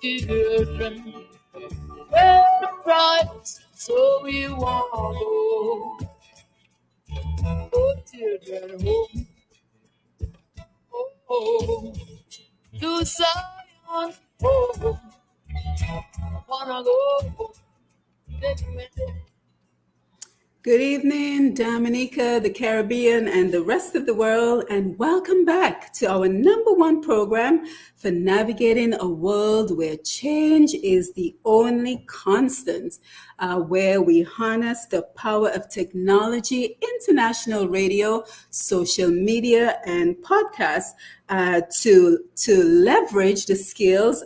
children, pay the price, so we want oh, children, home, to Zion, oh, wanna go, take me. Good evening, Dominica, the Caribbean, and the rest of the world, and welcome back to our number one program for navigating a world where change is the only constant, where we harness the power of technology, international radio, social media, and podcasts to leverage the skills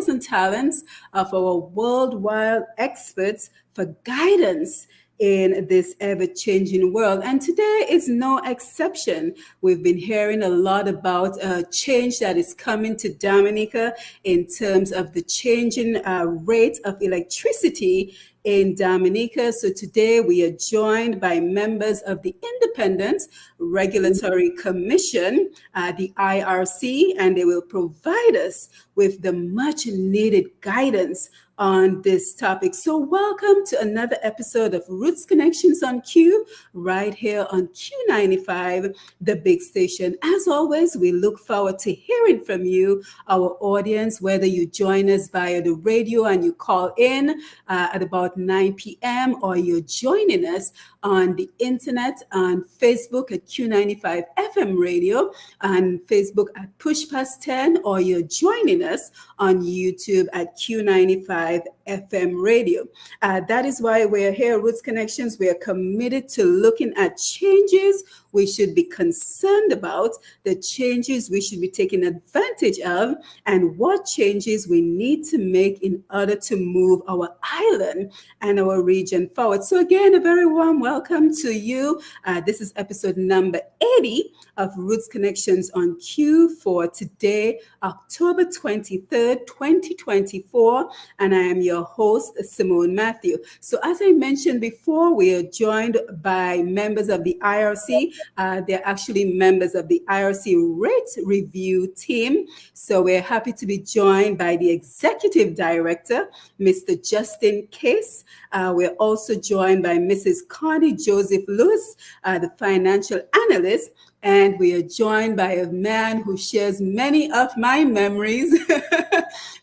and talents of our worldwide experts for guidance in this ever-changing world. And today is no exception. We've been hearing a lot about change that is coming to Dominica in terms of the changing rate of electricity in Dominica. So today we are joined by members of the Independent Regulatory Commission, the IRC, and they will provide us with the much needed guidance on this topic. So welcome to another episode of Roots Connections on Q, right here on Q95, the big station. As always, we look forward to hearing from you, our audience, whether you join us via the radio and you call in at about 9 p.m. or you're joining us on the internet on Facebook at Q95 FM radio, on Facebook at Push Past 10, or you're joining us on YouTube at Q95 FM radio. That is why we're here, Roots Connections. We are committed to looking at changes we should be concerned about, the changes we should be taking advantage of, and what changes we need to make in order to move our island and our region forward. So again, a very warm welcome to you. This is episode number 80 of Roots Connections on Q for today, October 23rd, 2024. And I am your host, Simone Matthew. So as I mentioned before, we are joined by members of the IRC. They're actually members of the IRC Rate Review team. So we're happy to be joined by the Executive Director, Mr. Justin Case. We're also joined by Mrs. Connie Joseph Lewis, the Financial Analyst. And we are joined by a man who shares many of my memories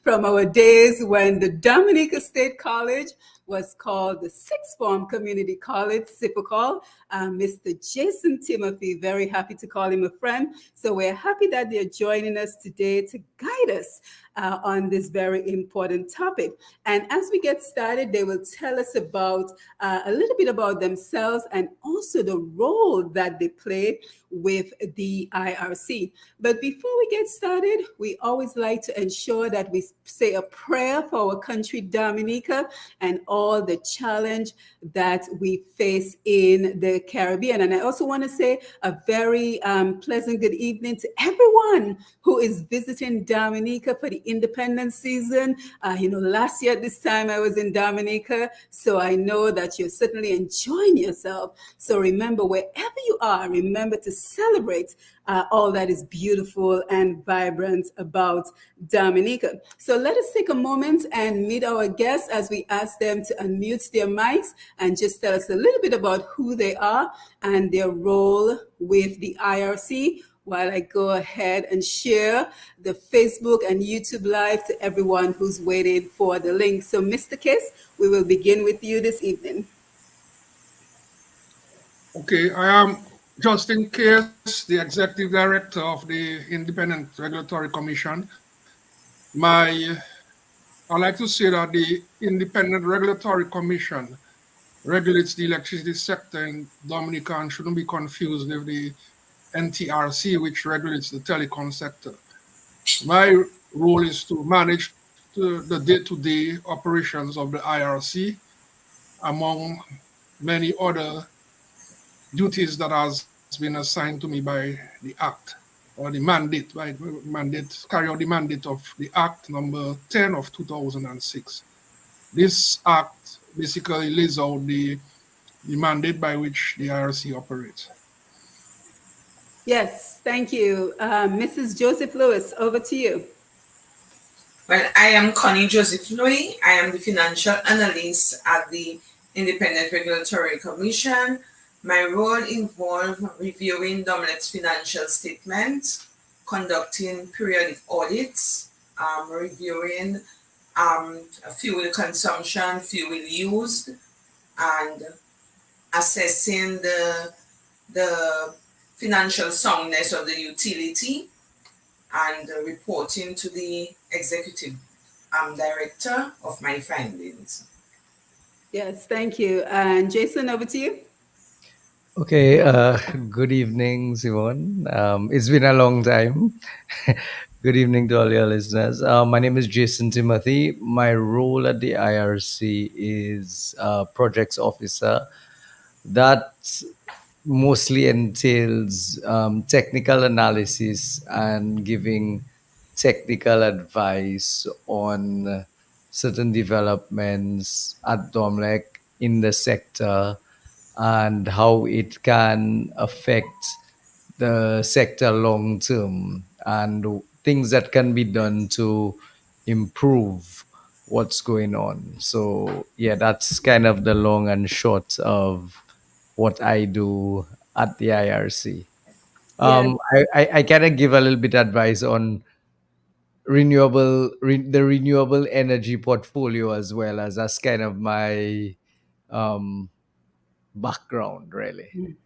from our days when the Dominica State College was called the Sixth Form Community College, Sipacol. Mr. Jason Timothy, very happy to call him a friend. So we're happy that they're joining us today to guide us on this very important topic. And as we get started, they will tell us about a little bit about themselves and also the role that they play with the IRC. But before we get started, we always like to ensure that we say a prayer for our country, Dominica, and all the challenge that we face in the Caribbean. And I also want to say a very pleasant good evening to everyone who is visiting Dominica for the independence season. Last year at this time I was in Dominica, so I know that you're certainly enjoying yourself. So remember, wherever you are, remember to celebrate all that is beautiful and vibrant about Dominica. So let us take a moment and meet our guests as we ask them to unmute their mics and just tell us a little bit about who they are and their role with the IRC, while I go ahead and share the Facebook and YouTube Live to everyone who's waiting for the link. So Mr. Kiss, we will begin with you this evening. Okay, I am Justin Case, the Executive Director of the Independent Regulatory Commission. I like to say that the Independent Regulatory Commission regulates the electricity sector in Dominica and shouldn't be confused with the NTRC, which regulates the telecom sector. My role is to manage the day-to-day operations of the IRC, among many other duties that has been assigned to me by the Act, or the mandate, carry out the mandate of the Act number 10 of 2006. This Act basically lays out the mandate by which the IRC operates. Yes, thank you. Mrs. Joseph Lewis, over to you. Well, I am Connie Joseph Louis. I am the financial analyst at the Independent Regulatory Commission. My role involves reviewing Dominic's financial statements, conducting periodic audits, reviewing fuel consumption, fuel used, and assessing the financial soundness of the utility and reporting to the executive director of my findings. Yes, thank you. And Jason, over to you. Okay, good evening, Simone. It's been a long time. Good evening to all your listeners. My name is Jason Timothy. My role at the IRC is projects officer. That mostly entails technical analysis and giving technical advice on certain developments at Domlec in the sector and how it can affect the sector long term and things that can be done to improve what's going on. So, yeah, that's kind of the long and short of what I do at the IRC. Yes. I kind of give a little bit advice on the renewable energy portfolio as well, as that's kind of my um, background, really.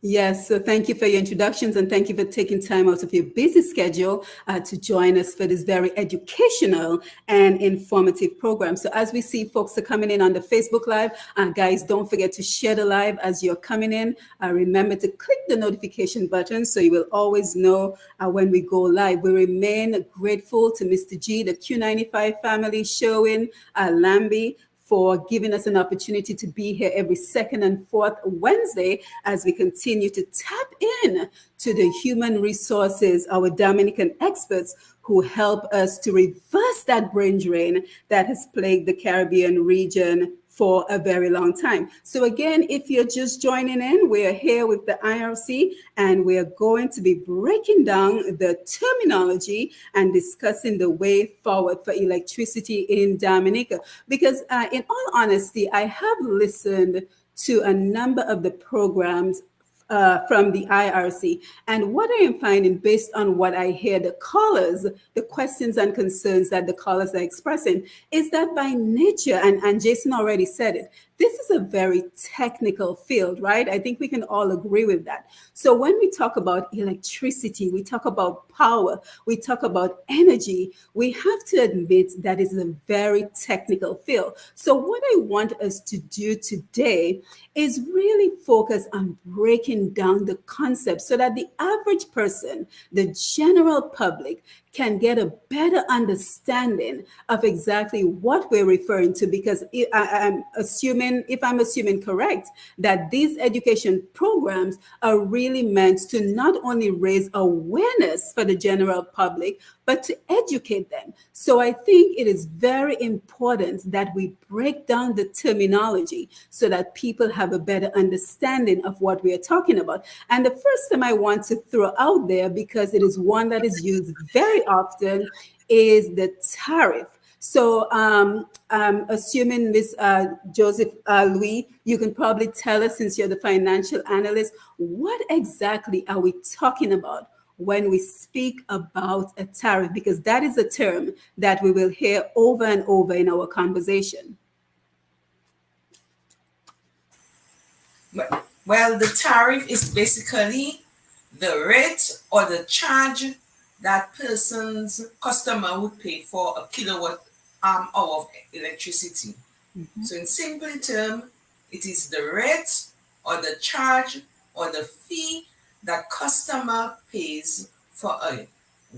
Yes, so thank you for your introductions and thank you for taking time out of your busy schedule to join us for this very educational and informative program. So as we see folks are coming in on the Facebook Live, guys, don't forget to share the live as you're coming in. Remember to click the notification button so you will always know when we go live. We remain grateful to Mr. G, the Q95 family, Sherwin, Lambie, for giving us an opportunity to be here every second and fourth Wednesday as we continue to tap in to the human resources, our Dominican experts who help us to reverse that brain drain that has plagued the Caribbean region for a very long time. So again, if you're just joining in, we're here with the IRC and we're going to be breaking down the terminology and discussing the way forward for electricity in Dominica. Because in all honesty, I have listened to a number of the programs from the IRC. And what I am finding based on what I hear the callers, the questions and concerns that the callers are expressing, is that by nature, and Jason already said it, this is a very technical field, right? I think we can all agree with that. So when we talk about electricity, we talk about power, we talk about energy, we have to admit that it's a very technical field. So what I want us to do today is really focus on breaking down the concept so that the average person, the general public, can get a better understanding of exactly what we're referring to. Because I'm assuming, if I'm assuming correct, that these education programs are really meant to not only raise awareness for the general public, but to educate them. So I think it is very important that we break down the terminology so that people have a better understanding of what we are talking about. And the first thing I want to throw out there, because it is one that is used very often, is the tariff. So I'm assuming Ms. Joseph Louis, you can probably tell us, since you're the financial analyst, what exactly are we talking about when we speak about a tariff? Because that is a term that we will hear over and over in our conversation. Well, the tariff is basically the rate or the charge that person's customer would pay for a kilowatt hour of electricity. So in simple term, it is the rate or the charge or the fee that customer pays for a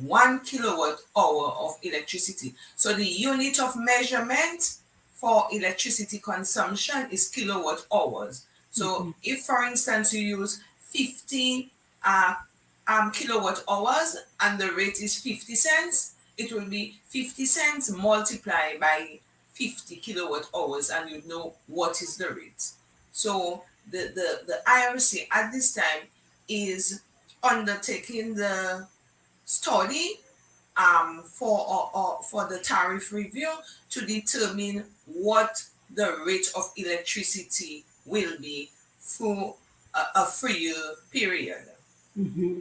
1 kilowatt hour of electricity. So the unit of measurement for electricity consumption is kilowatt hours. So if, for instance, you use 50 kilowatt hours and the rate is 50 cents, it will be 50 cents multiplied by 50 kilowatt hours, and you know what is the rate. So the IRC at this time is undertaking the study for the tariff review to determine what the rate of electricity will be for a 3-year period. Mm-hmm.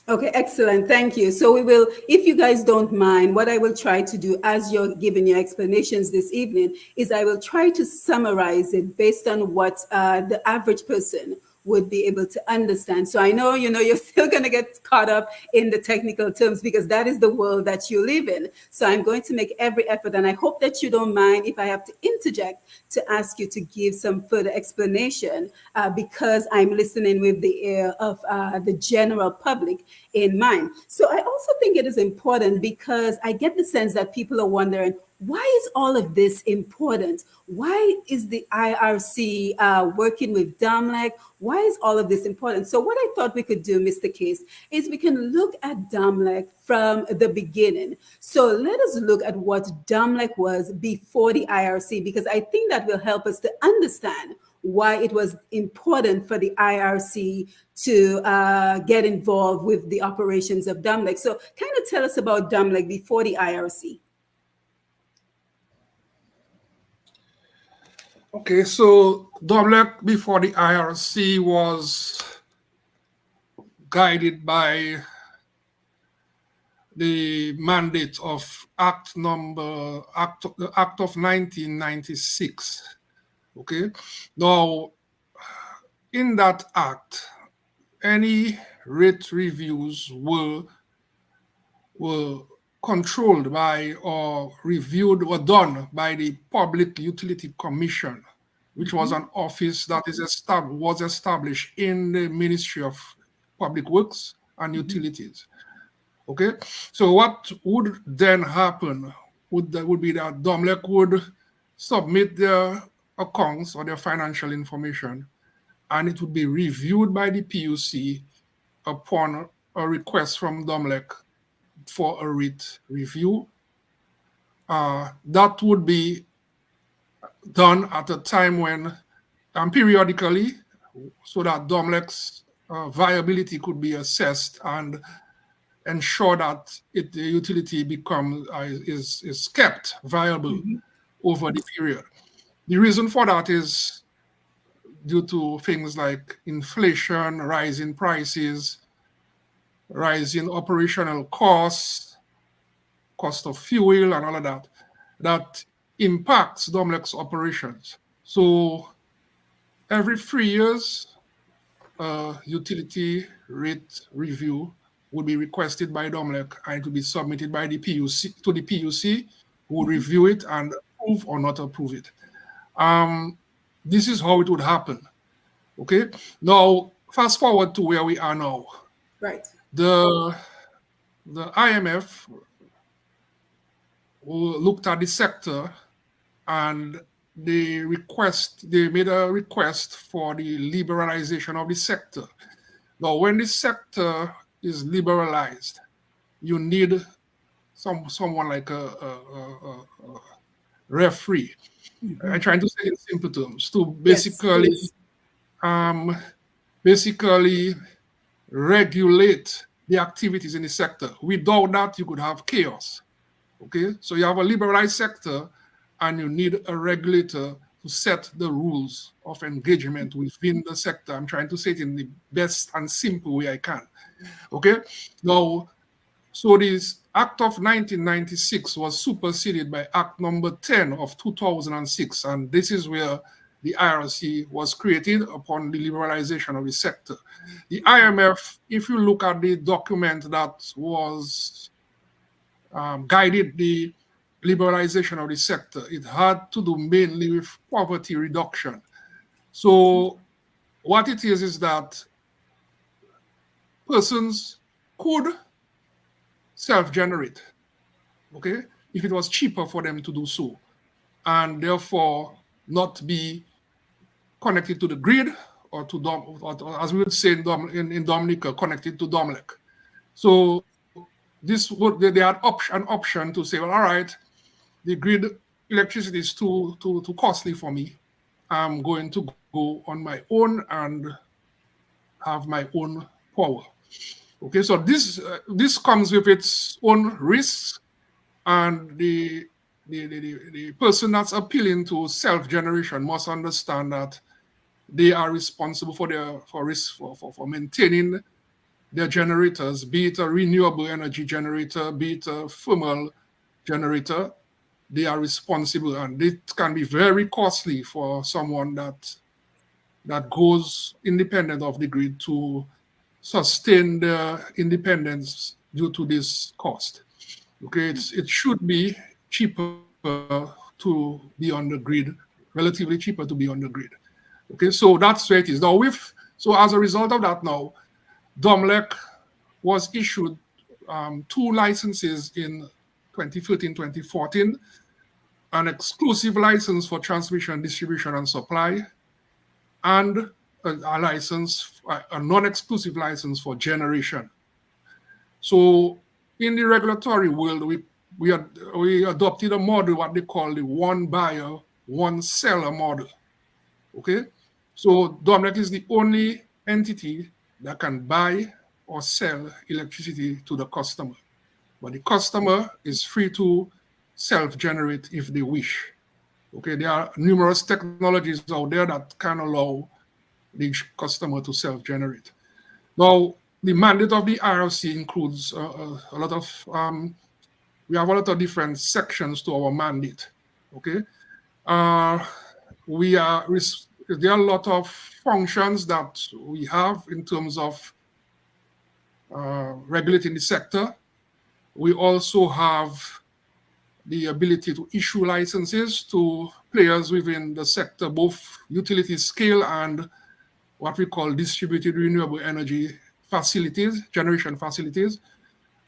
Okay, excellent. Thank you. So we will, if you guys don't mind, what I will try to do as you're giving your explanations this evening is I will try to summarize it based on what the average person would be able to understand. So I know, you're still going to get caught up in the technical terms because that is the world that you live in. So I'm going to make every effort, and I hope that you don't mind if I have to interject to ask you to give some further explanation because I'm listening with the ear of the general public in mind. So I also think it is important because I get the sense that people are wondering, why is all of this important? Why is the IRC working with DOMLEC? Why is all of this important? So what I thought we could do, Mr. Case, is we can look at DOMLEC from the beginning. So let us look at what DOMLEC was before the IRC, because I think that will help us to understand why it was important for the IRC to get involved with the operations of DOMLEC. So kind of tell us about DOMLEC before the IRC. Okay, so DOMLEC before the IRC was guided by the mandate of the Act of 1996. Okay, now in that act, any rate reviews were controlled by or reviewed or done by the Public Utility Commission, which was an office that was established in the Ministry of Public Works and Utilities. Okay, so what would then happen would be that DOMLEC would submit their accounts or their financial information, and it would be reviewed by the PUC upon a request from DOMLEC for a rate review. That would be done at a time when, periodically, so that DOMLEC's viability could be assessed and ensure that the utility is kept viable over the period. The reason for that is due to things like inflation, rising prices, rising operational costs, cost of fuel, and all of that impacts DOMLEC's operations. So every 3 years, utility rate review would be requested by DOMLEC and it will be submitted by the PUC to the PUC, who will review it and approve or not approve it. This is how it would happen. Okay. Now, fast forward to where we are now. Right. The IMF looked at the sector and they made a request for the liberalization of the sector. Now, when the sector is liberalized, you need someone like a referee. I'm trying to say it in simple terms to basically regulate the activities in the sector. Without that, you could have chaos. Okay, so you have a liberalized sector and you need a regulator to set the rules of engagement within the sector. I'm trying to say it in the best and simple way I can. Okay, now, so this Act of 1996 was superseded by Act number 10 of 2006, and this is where the IRC was created upon the liberalization of the sector. The IMF, if you look at the document that was guided the liberalization of the sector, it had to do mainly with poverty reduction. So what it is that persons could self-generate, okay, if it was cheaper for them to do so, and therefore not be connected to the grid or or as we would say in Dominica, connected to DOMLEC. So they had an option to say, well, all right, the grid electricity is too costly for me. I'm going to go on my own and have my own power. Okay, so this comes with its own risks, and the person that's appealing to self-generation must understand that they are responsible for their for risk for maintaining their generators, be it a renewable energy generator, be it a thermal generator. They are responsible, and it can be very costly for someone that goes independent of the grid to sustain their independence due to this cost. Okay, it should be cheaper to be on the grid, relatively cheaper to be on the grid. Okay, so that's where it is. Now, so as a result of that, now Domlec was issued two licenses in 2013, 2014, an exclusive license for transmission, distribution, and supply, and a license, a non-exclusive license for generation. So in the regulatory world, we adopted a model what they call the one buyer, one seller model. Okay, so Domrec is the only entity that can buy or sell electricity to the customer, but the customer is free to self-generate if they wish. Okay, there are numerous technologies out there that can allow the customer to self-generate. Now, the mandate of the IRC includes a lot of, we have a lot of different sections to our mandate. Okay, uh, there are a lot of functions that we have in terms of regulating the sector. We also have the ability to issue licenses to players within the sector, both utility scale and what we call distributed renewable energy facilities, generation facilities.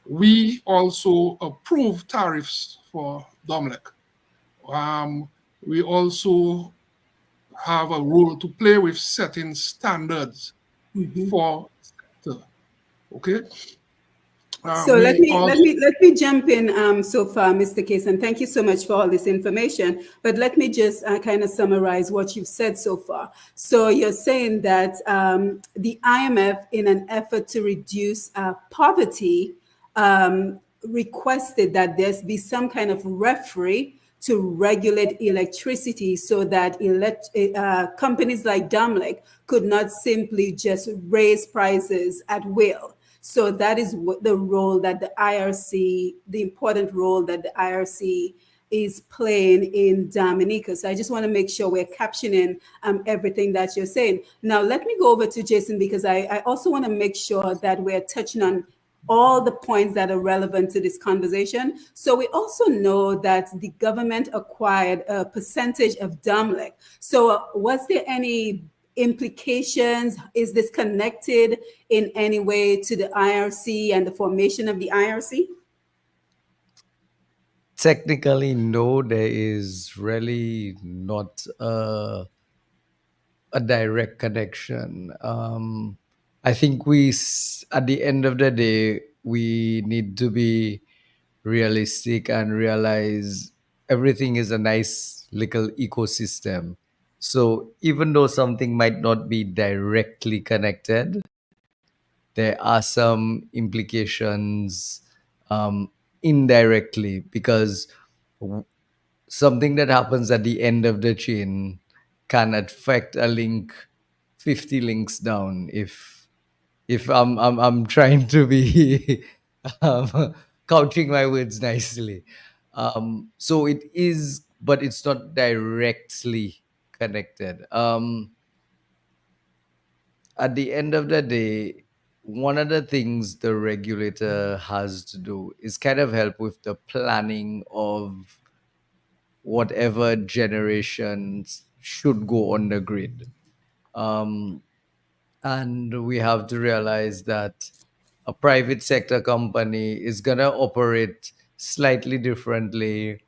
We also approve tariffs for Domlec. We also have a role to play with setting standards for sector. Okay. So let We me let also me let me jump in so far, Mr. Case, and thank you so much for all this information. But let me just kind of summarize what you've said so far. So you're saying that the IMF, in an effort to reduce poverty, requested that there be some kind of referee to regulate electricity so that companies like Domlec could not simply just raise prices at will. So that is what the role that the IRC, the important role that the IRC is playing in Dominica. So I just want to make sure we're captioning everything that you're saying. Now, let me go over to Jason because I also want to make sure that we're touching on all the points that are relevant to this conversation. So we also know that the government acquired a percentage of Domlec. So was there any implications? Is this connected in any way to the IRC and the formation of the IRC? Technically, no, there is really not a direct connection. I think at the end of the day, we need to be realistic and realize everything is a nice little ecosystem. So even though something might not be directly connected, there are some implications indirectly because something that happens at the end of the chain can affect a link 50 links down if I'm trying to be couching my words nicely. So it is, but it's not directly connected. At the end of the day, one of the things the regulator has to do is kind of help with the planning of whatever generations should go on the grid. Um, and we have to realize that a private sector company is going to operate slightly differently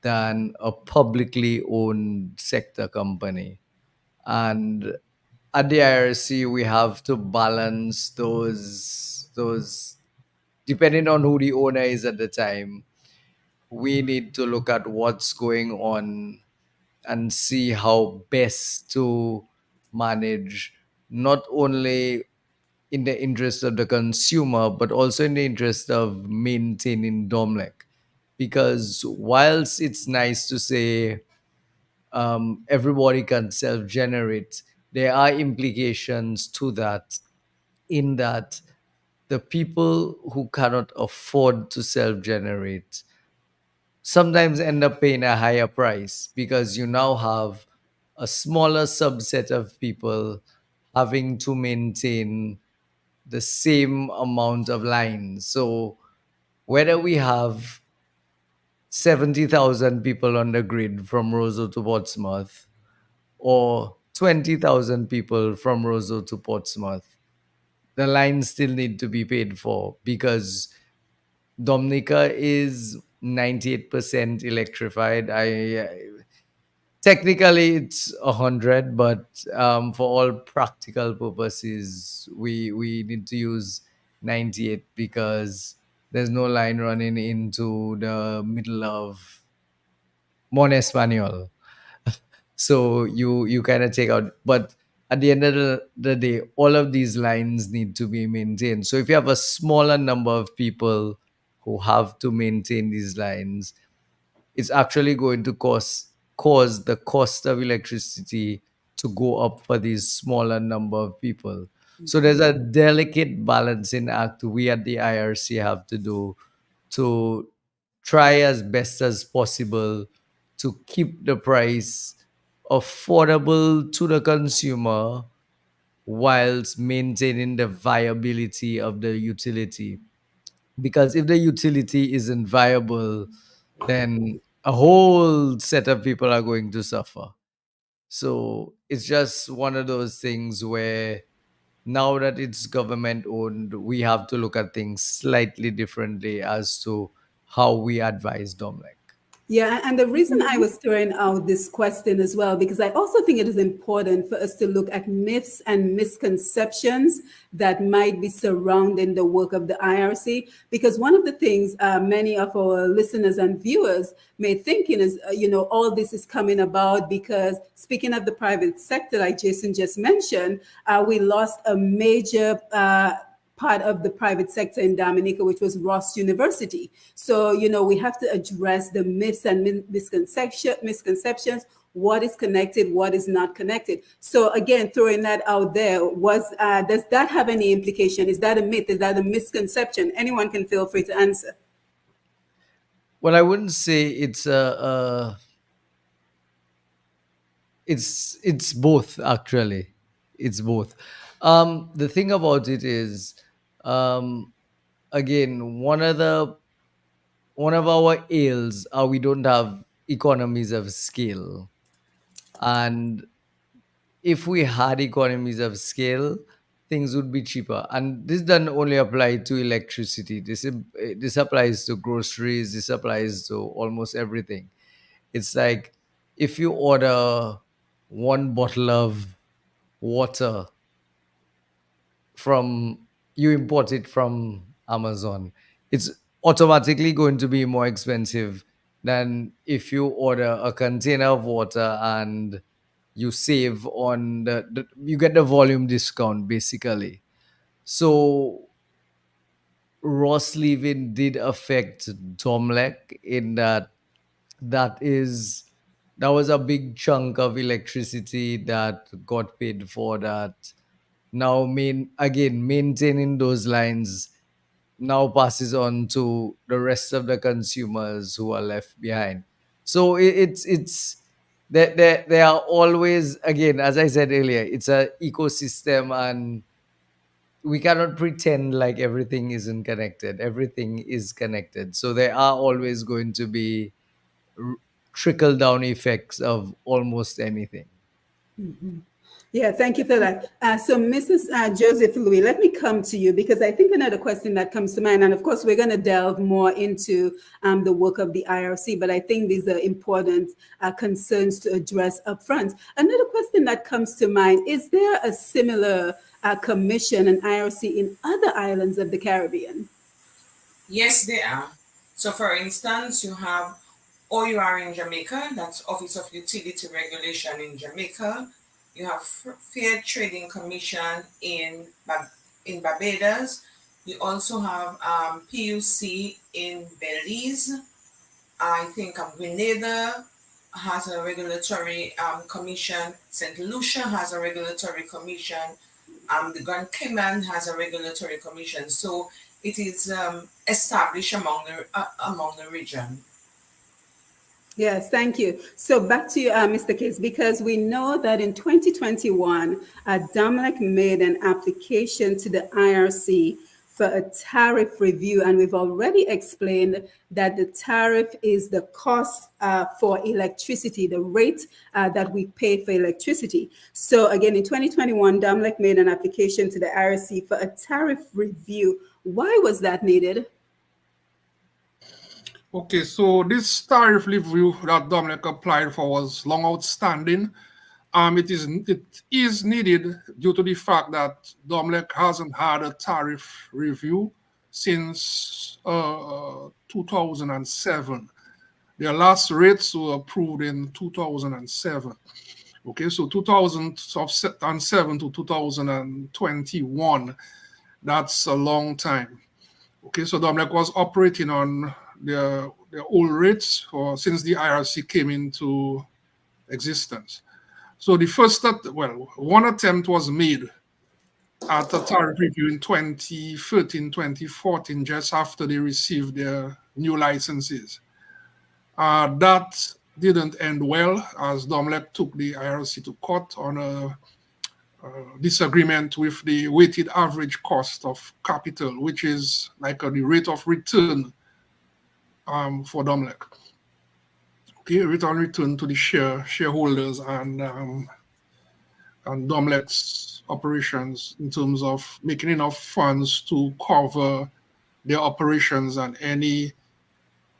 than a publicly owned sector company. And at the IRC, we have to balance those depending on who the owner is at the time. We need to look at what's going on and see how best to manage not only in the interest of the consumer, but also in the interest of maintaining DOMLEC. Because whilst it's nice to say everybody can self generate, there are implications to that, in that the people who cannot afford to self generate sometimes end up paying a higher price, because you now have a smaller subset of people having to maintain the same amount of lines. So whether we have 70,000 people on the grid from Roseau to Portsmouth, or 20,000 people from Roseau to Portsmouth, the lines still need to be paid for, because Dominica is 98% electrified. Technically it's 100, but for all practical purposes, we need to use 98, because there's no line running into the middle of Mon Espanol. So you kind of take out, but at the end of the day, all of these lines need to be maintained. So if you have a smaller number of people who have to maintain these lines, it's actually going to cause the cost of electricity to go up for these smaller number of people. So there's a delicate balancing act we at the IRC have to do, to try as best as possible to keep the price affordable to the consumer, whilst maintaining the viability of the utility. Because if the utility isn't viable, then a whole set of people are going to suffer. So it's just one of those things where, now that it's government owned, we have to look at things slightly differently as to how we advise Domlec. Yeah, and the reason I was throwing out this question as well, because I also think it is important for us to look at myths and misconceptions that might be surrounding the work of the IRC. Because one of the things many of our listeners and viewers may thinking is, all this is coming about because, speaking of the private sector, like Jason just mentioned, we lost a major part of the private sector in Dominica, which was Ross University. So, we have to address the myths and misconceptions, what is connected, what is not connected. So again, throwing that out there, does that have any implication? Is that a myth? Is that a misconception? Anyone can feel free to answer. Well, I wouldn't say it's it's both, actually. It's both. The thing about it is, um, again, one of our ails are we don't have economies of scale. And if we had economies of scale, things would be cheaper. And this doesn't only apply to electricity. This applies to groceries. This applies to almost everything. It's like, if you order one bottle of water from you import it from Amazon, it's automatically going to be more expensive than if you order a container of water, and you save on you get the volume discount, basically. So Ross leaving did affect Domlec, in that that is that was a big chunk of electricity that got paid for. That now, maintaining those lines now passes on to the rest of the consumers who are left behind. So it's there are always, again, as I said earlier, it's a ecosystem, and we cannot pretend like everything isn't connected. Everything is connected. So there are always going to be r- trickle down effects of almost anything. Yeah, thank you for that. So, Mrs. Joseph Louis, let me come to you, because I think another question that comes to mind, and of course, we're going to delve more into the work of the IRC, but I think these are important concerns to address up front. Another question that comes to mind: is there a similar commission and IRC in other islands of the Caribbean? Yes, they are. So, for instance, you have OUR in Jamaica, that's Office of Utility Regulation in Jamaica. You have Fair Trading Commission in Barbados. We also have PUC in Belize. I think Grenada has a regulatory commission. St. Lucia has a regulatory commission. The Grand Cayman has a regulatory commission. So it is established among the region. Yes, thank you. So back to you, Mr. Case, because we know that in 2021, Dominic made an application to the IRC for a tariff review, and we've already explained that the tariff is the cost for electricity, the rate that we pay for electricity. So again, in 2021, Dominic made an application to the IRC for a tariff review. Why was that needed? Okay, so this tariff review that Dominic applied for was long outstanding. It is needed due to the fact that Dominic hasn't had a tariff review since 2007. Their last rates were approved in 2007. Okay, so 2007 to 2021, that's a long time. Okay, so Dominic was operating on the old rates since the IRC came into existence. So the first, one attempt was made at a tariff review in 2013, 2014, just after they received their new licenses. That didn't end well, as Dominic took the IRC to court on a disagreement with the weighted average cost of capital, which is like the rate of return for Dominic. Okay, rate on return to the shareholders and Domlec's operations in terms of making enough funds to cover their operations and any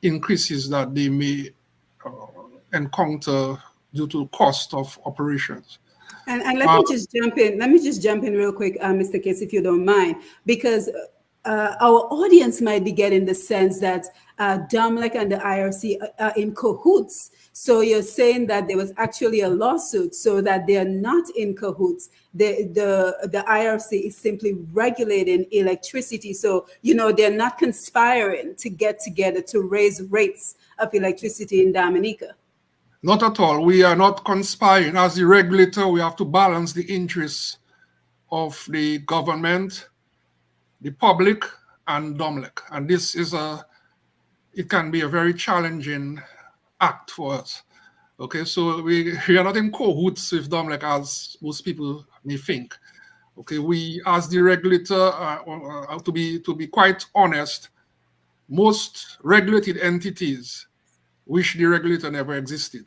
increases that they may encounter due to cost of operations. And let me just jump in. Let me just jump in real quick, Mr. Case, if you don't mind, because our audience might be getting the sense that Dominic and the IRC are in cahoots. So you're saying that there was actually a lawsuit, so that they are not in cahoots. The IRC is simply regulating electricity. So, they're not conspiring to get together to raise rates of electricity in Dominica. Not at all. We are not conspiring. As the regulator, we have to balance the interests of the government, the public, and Dominic. And this is it can be a very challenging act for us. Okay, so we are not in cahoots with Dominic as most people may think. Okay, we, as the regulator, to be quite honest, most regulated entities wish the regulator never existed,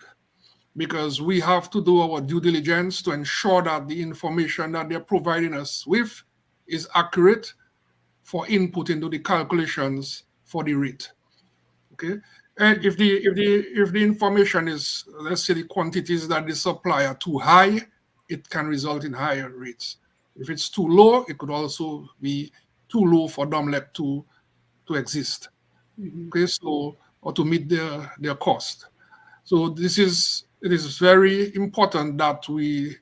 because we have to do our due diligence to ensure that the information that they're providing us with is accurate for input into the calculations for the rate. Okay, and if the information is, let's say, the quantities that they supply are too high, it can result in higher rates. If it's too low, it could also be too low for Domlec to exist. Okay, so, or to meet their cost. So it is very important that we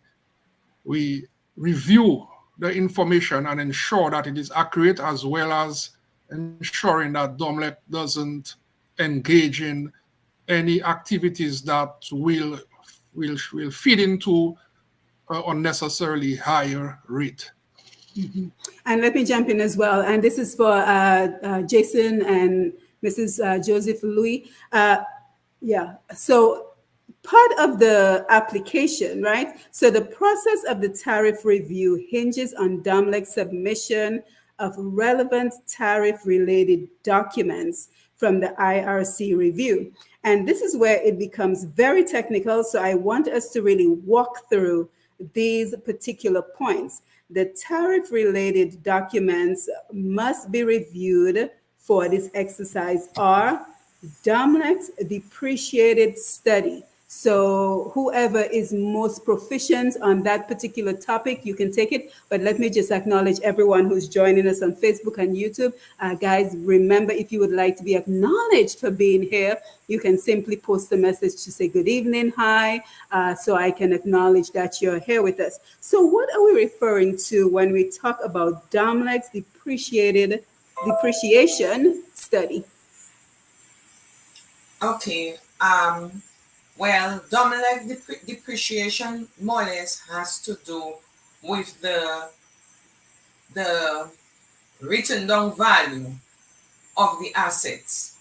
review the information and ensure that it is accurate, as well as ensuring that Domlec doesn't engage in any activities that will feed into unnecessarily higher rate. And let me jump in as well. And this is for Jason and Mrs. Joseph Louis. So part of the application, right? So the process of the tariff review hinges on Domlec's submission of relevant tariff-related documents from the IRC review. And this is where it becomes very technical. So I want us to really walk through these particular points. The tariff-related documents must be reviewed for this exercise are Domlec's depreciated study. So whoever is most proficient on that particular topic, you can take it. But let me just acknowledge everyone who's joining us on Facebook and YouTube. Guys, remember, if you would like to be acknowledged for being here, you can simply post a message to say good evening, hi, so I can acknowledge that you're here with us. So what are we referring to when we talk about Domlec's depreciation study? Okay. Well, Dominic depreciation more or less has to do with the written down value of the assets.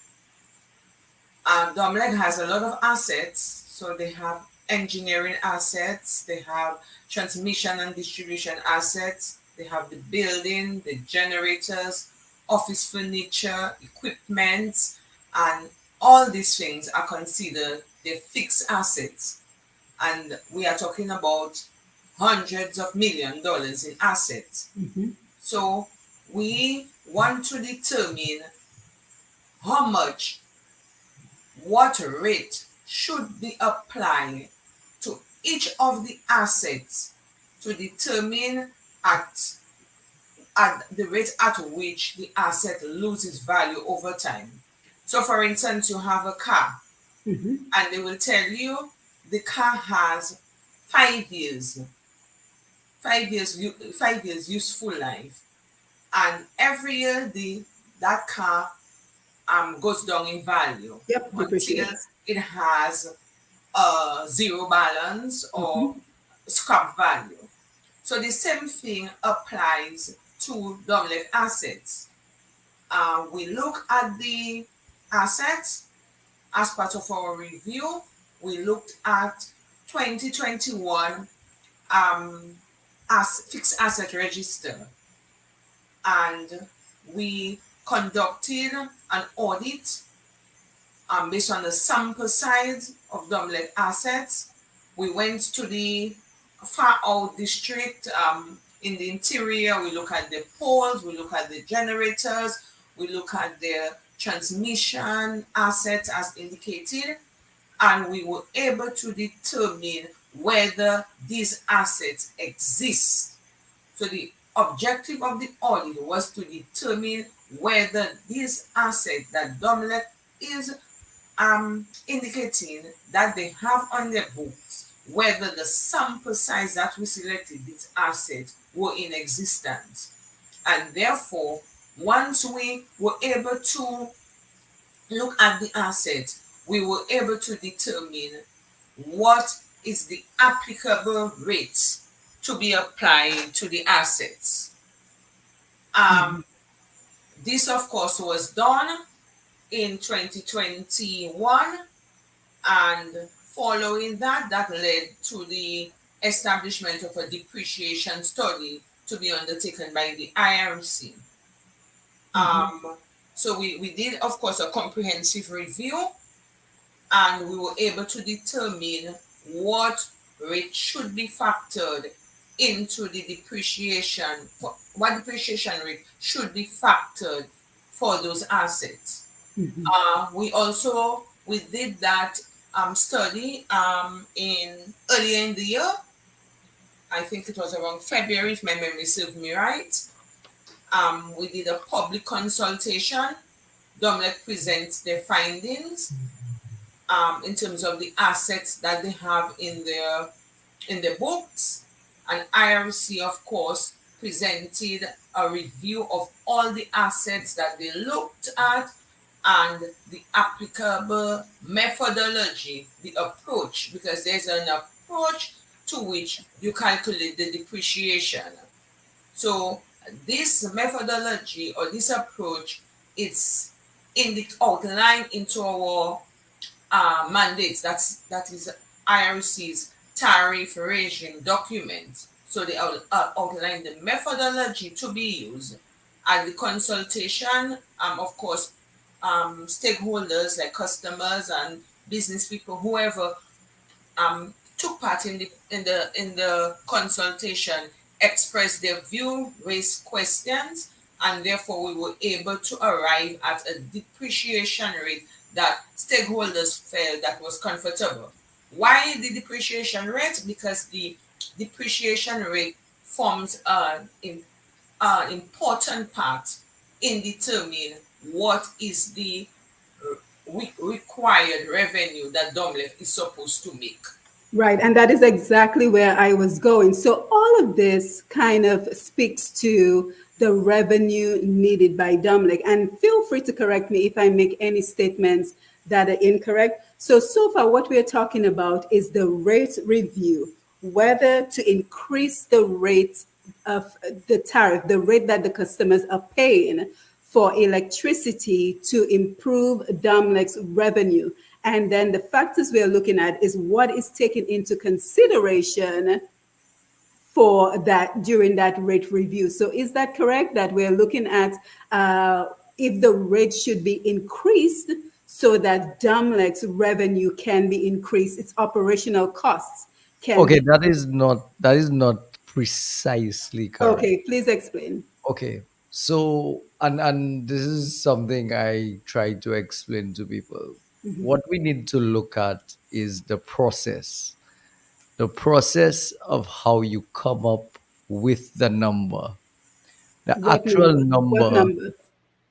Dominic has a lot of assets, so they have engineering assets, they have transmission and distribution assets, they have the building, the generators, office furniture, equipment, and all these things are considered the fixed assets. And we are talking about hundreds of $1 million in assets. So we want to determine how much, what rate should be applied to each of the assets to determine at the rate at which the asset loses value over time. So for instance, you have a car and they will tell you the car has 5 years, 5 years useful life, and every year that car goes down in value Yep, until depreciates. it has a zero balance or scrap value. So the same thing applies to Domlec assets. We look at the assets as part of our review. We looked at 2021 as fixed asset register, and we conducted an audit based on the sample size of Domlec assets. We went to the far out district in the interior. We look at the poles, we look at the generators, we look at the transmission assets as indicated, and we were able to determine whether these assets exist. So the objective of the audit was to determine whether these assets that Domlec is indicating that they have on their books, whether the sample size that we selected these assets were in existence. And therefore, once we were able to look at the assets, we were able to determine what is the applicable rate to be applied to the assets. This, of course, was done in 2021, and following that, that led to the establishment of a depreciation study to be undertaken by the IRC. So we did, of course, a comprehensive review, and we were able to determine what rate should be factored into the depreciation, for what depreciation rate should be factored for those assets. We did that study in earlier in the year. I think it was around February, if my memory serves me right. We did a public consultation. Domlec presents their findings in terms of the assets that they have in their books, and IRC, of course, presented a review of all the assets that they looked at and the applicable methodology, the approach, because there's an approach to which you calculate the depreciation. So this methodology or this approach, it's in the outline into our mandates. That is IRC's tariff regime document. So they outline the methodology to be used. At the consultation, of course, stakeholders like customers and business people, whoever took part in the consultation, expressed their view, raised questions, and therefore we were able to arrive at a depreciation rate that stakeholders felt that was comfortable. Why the depreciation rate? Because the depreciation rate forms an important part in determining what is the required revenue that Domlec is supposed to make. Right, and that is exactly where I was going. So, all of this kind of speaks to the revenue needed by Dominic. And feel free to correct me if I make any statements that are incorrect. So far, what we're talking about is the rate review, whether to increase the rate of the tariff, the rate that the customers are paying for electricity to improve Domlec's revenue. And then the factors we are looking at is what is taken into consideration for that during that rate review. So is that correct that we're looking at if the rate should be increased so that Domlec's revenue can be increased, its operational costs can Okay, be. that is not precisely correct. Okay, please explain. Okay. So, and this is something I try to explain to people. What we need to look at is the process of how you come up with the number, the What actual number? What number,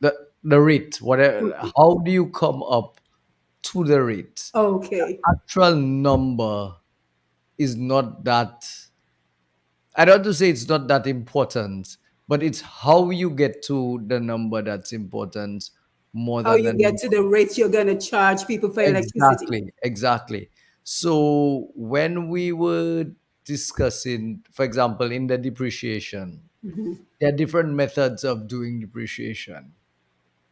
number? the rate, whatever. Okay. How do you come up to the rate? Okay. Actual number is not that, I don't want to say it's not that important, but it's how you get to the number that's important more How than you the get number. to the rates you're going to charge people for electricity. Exactly, exactly. So when we were discussing, for example, in the depreciation, there are different methods of doing depreciation.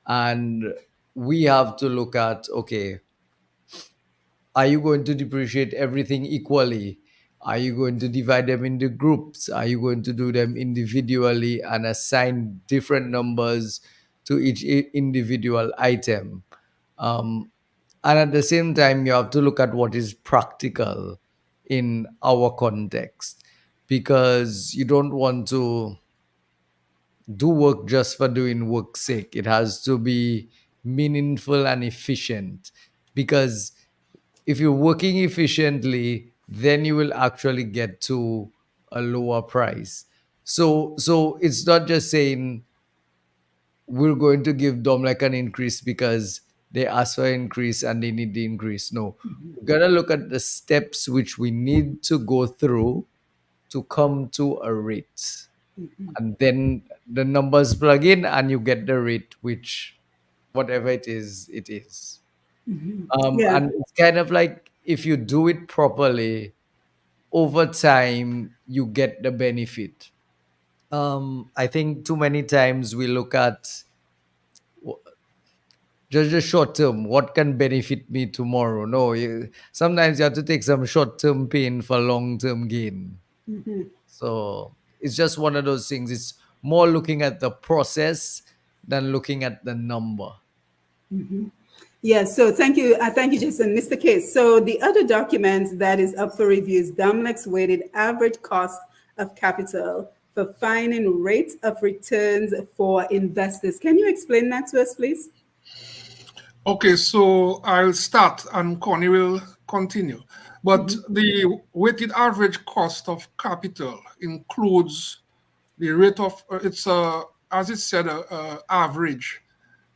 And we have to look at, okay, are you going to depreciate everything equally? Are you going to divide them into groups? Are you going to do them individually and assign different numbers to each individual item? Um, and at the same time, you have to look at what is practical in our context, because you don't want to do work just for doing work's sake. It has to be meaningful and efficient, because if you're working efficiently, then you will actually get to a lower price. So it's not just saying we're going to give them like an increase because they ask for increase and they need the increase. No, we gotta look at the steps which we need to go through to come to a rate, and then the numbers plug in and you get the rate, which whatever it is, it is. Yeah. And it's kind of like, if you do it properly, over time you get the benefit. I think too many times we look at just the short term, what can benefit me tomorrow. No, sometimes you have to take some short term pain for long term gain. So it's just one of those things. It's more looking at the process than looking at the number. Yes, so thank you, Jason. Mr. Case. So the other document that is up for review is Domlec's weighted average cost of capital for finding rates of returns for investors. Can you explain that to us, please? Okay, so I'll start and Connie will continue. But the weighted average cost of capital includes the rate of, it's as it said, average,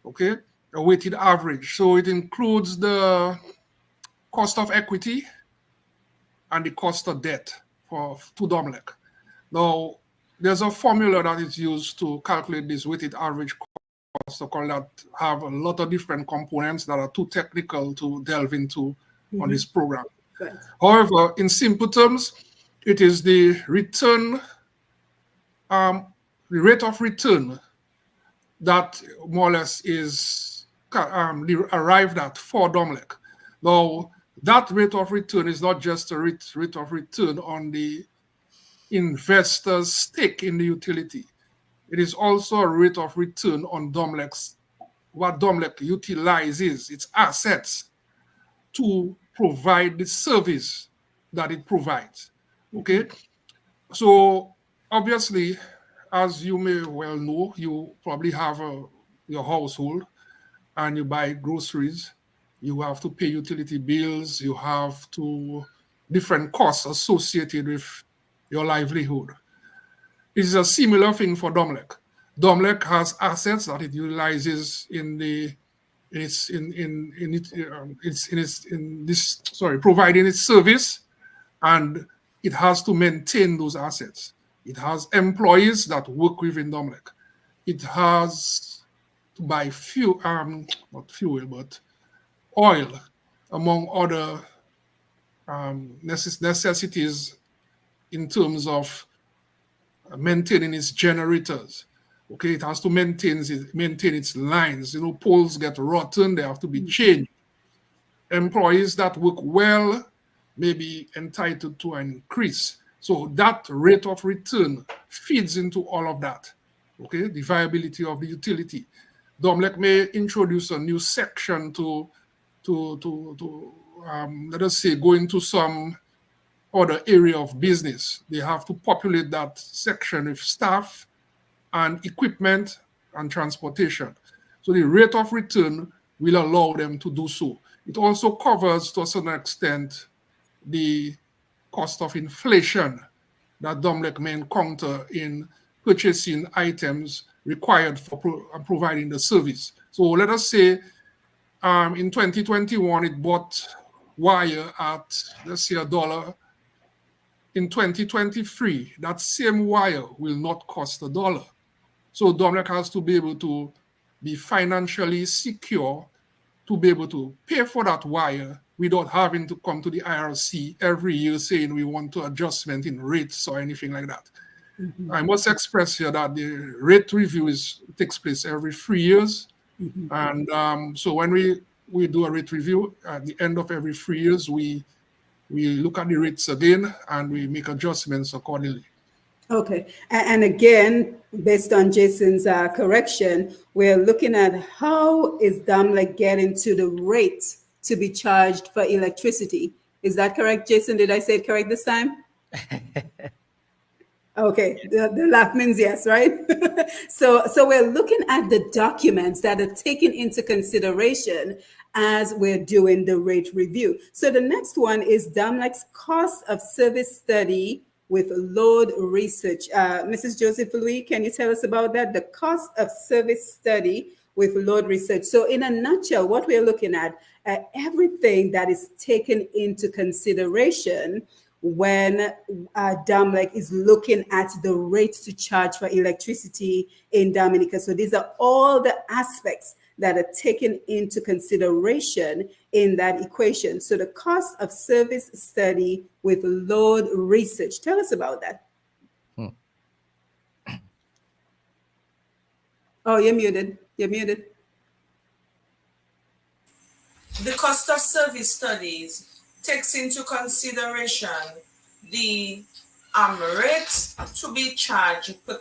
okay, a weighted average. So it includes the cost of equity and the cost of debt for to Domlec. Now, there's a formula that is used to calculate this weighted average cost, so called, that have a lot of different components that are too technical to delve into on this program. Right. However, in simple terms, it is the return, the rate of return that more or less is arrived at for Domlec. Now, that rate of return is not just a rate of return on the investor's stake in the utility. It is also a rate of return on Domlec's, what Domlec utilizes its assets to provide the service that it provides. Okay, so obviously, as you may well know, you probably have your household and you buy groceries, you have to pay utility bills, you have to different costs associated with your livelihood. It is a similar thing for Domlec. Domlec has assets that it utilizes providing its service, and it has to maintain those assets. It has employees that work within Domlec. It has to buy fuel, not fuel, but oil, among other necessities in terms of maintaining its generators. Okay, it has to maintain its lines. Poles get rotten, they have to be changed. Employees that work well may be entitled to an increase. So that rate of return feeds into all of that. Okay, the viability of the utility. Domlec may introduce a new section to let us say, go into some other area of business. They have to populate that section with staff and equipment and transportation. So the rate of return will allow them to do so. It also covers, to a certain extent, the cost of inflation that Domlec may encounter in purchasing items required for providing the service. So let us say in 2021, it bought wire at, let's say, $1. In 2023, that same wire will not cost $1. So Domlec has to be able to be financially secure to be able to pay for that wire without having to come to the IRC every year saying we want to adjustment in rates or anything like that. I must express here that the rate review takes place every 3 years. And so when we do a rate review, at the end of every 3 years, we look at the rates again and we make adjustments accordingly. Okay. And again, based on Jason's correction, we're looking at how is Domlec getting to the rate to be charged for electricity. Is that correct, Jason? Did I say it correct this time? Okay, the laugh means yes, right? So we're looking at the documents that are taken into consideration as we're doing the rate review. So the next one is Domlec's cost of service study with load research. Mrs. Joseph Louis, can you tell us about that? The cost of service study with load research. So in a nutshell, what we're looking at, everything that is taken into consideration when Domlec is looking at the rates to charge for electricity in Dominica. So these are all the aspects that are taken into consideration in that equation. So the cost of service study with load research. Tell us about that. Oh, you're muted. You're muted. The cost of service studies takes into consideration the rates to be charged per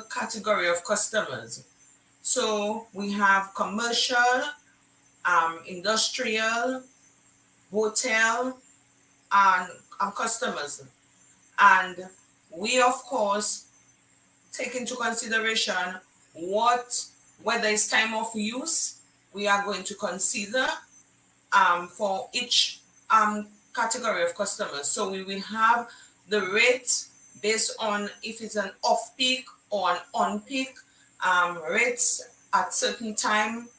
category of customers. So we have commercial, industrial, hotel, and customers. And we, of course, take into consideration whether it's time of use, we are going to consider for each category of customers. So we will have the rate based on if it's an off-peak or an on-peak rates at certain time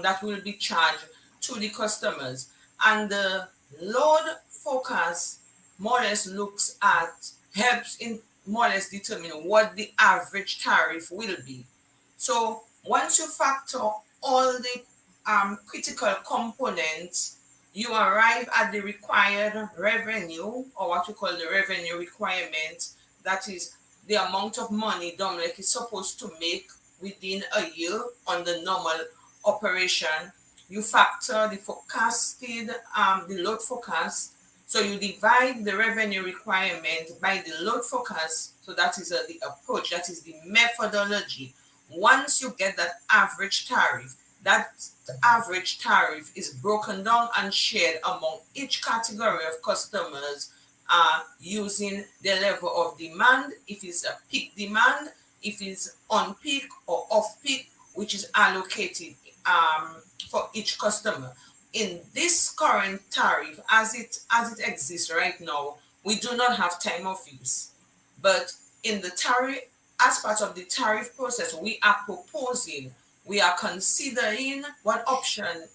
that will be charged to the customers. And the load forecast more or less helps in more or less determine what the average tariff will be. So once you factor all the critical components, you arrive at the required revenue, or what we call the revenue requirement. That is the amount of money Domlec is supposed to make within a year on the normal operation. You factor the forecasted, the load forecast. So you divide the revenue requirement by the load forecast. So that is the approach, that is the methodology. Once you get that average tariff is broken down and shared among each category of customers using the level of demand, if it's a peak demand, if it's on peak or off peak, which is allocated for each customer. In this current tariff, as it exists right now, we do not have time of use. But in the tariff, as part of the tariff process, we are proposing, we are considering one option,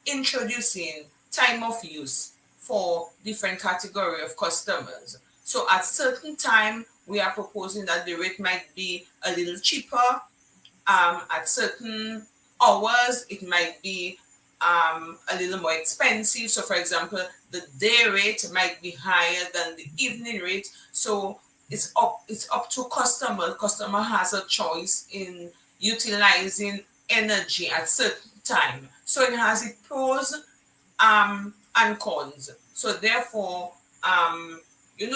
introducing time of use for different category of customers. So at certain time, we are proposing that the rate might be a little cheaper. At certain hours, it might be a little more expensive. So, for example, the day rate might be higher than the evening rate. So it's up to customer. Customer has a choice in utilizing energy at certain time. So it has its pros and cons. So therefore, you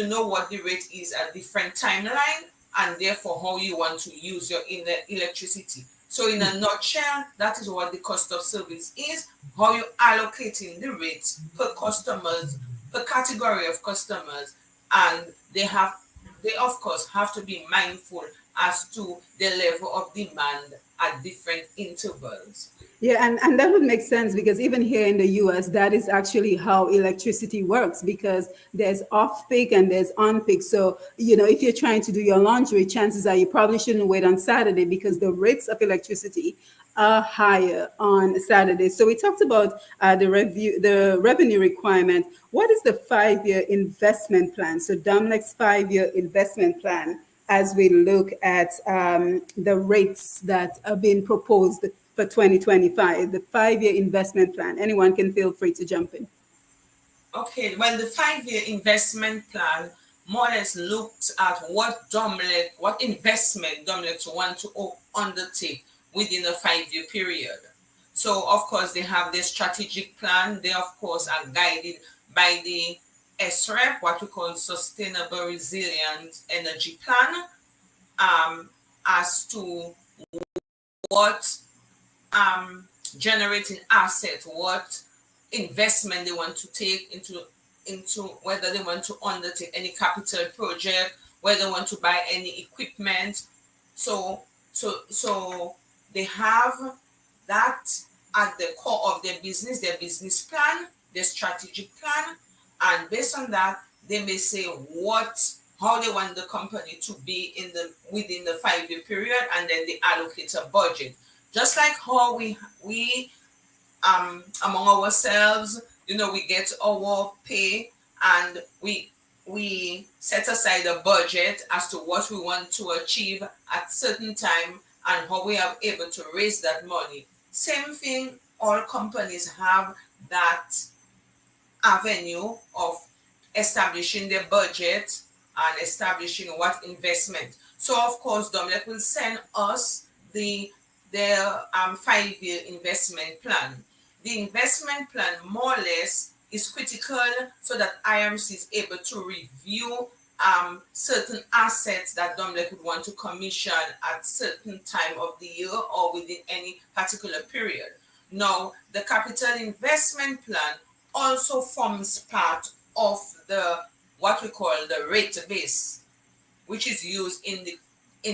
know what the rate is at different timeline, and therefore how you want to use your electricity. So in a nutshell, that is what the cost of service is, how you allocating the rates per customers, per category of customers, and they of course have to be mindful as to the level of demand at different intervals. Yeah, and that would make sense because even here in the US, that is actually how electricity works because there's off peak and there's on peak. So, if you're trying to do your laundry, chances are you probably shouldn't wait on Saturday because the rates of electricity are higher on Saturday. So we talked about the revenue requirement. What is the 5-year investment plan? So Domlec's 5-year investment plan as we look at the rates that are being proposed for 2025, the 5-year investment plan. Anyone can feel free to jump in. Okay, well, the 5-year investment plan more or less looked at what investment Dominic want to undertake within a 5-year period. So, of course, they have their strategic plan. They, of course, are guided by the SREP, what we call Sustainable Resilient Energy Plan, as to what generating assets, what investment they want to take into whether they want to undertake any capital project, whether they want to buy any equipment. So they have that at the core of their business plan, their strategic plan, and based on that, they may say how they want the company to be within the 5-year period, and then they allocate a budget. Just like how we among ourselves, we get our pay and we set aside a budget as to what we want to achieve at certain time and how we are able to raise that money. Same thing, all companies have that avenue of establishing their budget and establishing what investment. So of course, Dominic will send us their 5-year investment plan. The investment plan more or less is critical so that IRC is able to review certain assets that Dominic would want to commission at certain time of the year or within any particular period. Now, the capital investment plan also forms part of what we call the rate base, which is used in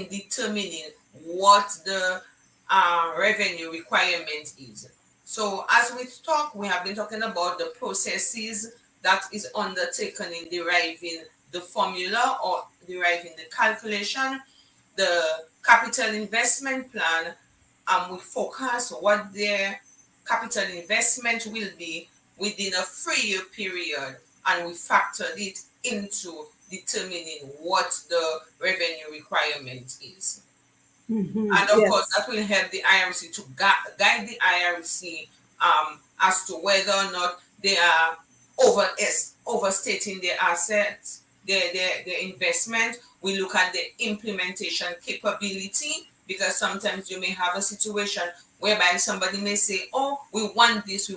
determining what the revenue requirement is. So as we talk, we have been talking about the processes that is undertaken in deriving the formula or deriving the calculation. The capital investment plan, we focus what their capital investment will be within a 3-year period, and we factored it into determining what the revenue requirement is. Mm-hmm. And of course, that will help the IRC to guide the IRC as to whether or not they are overstating their assets, their investment. We look at the implementation capability, because sometimes you may have a situation whereby somebody may say, oh, we want this,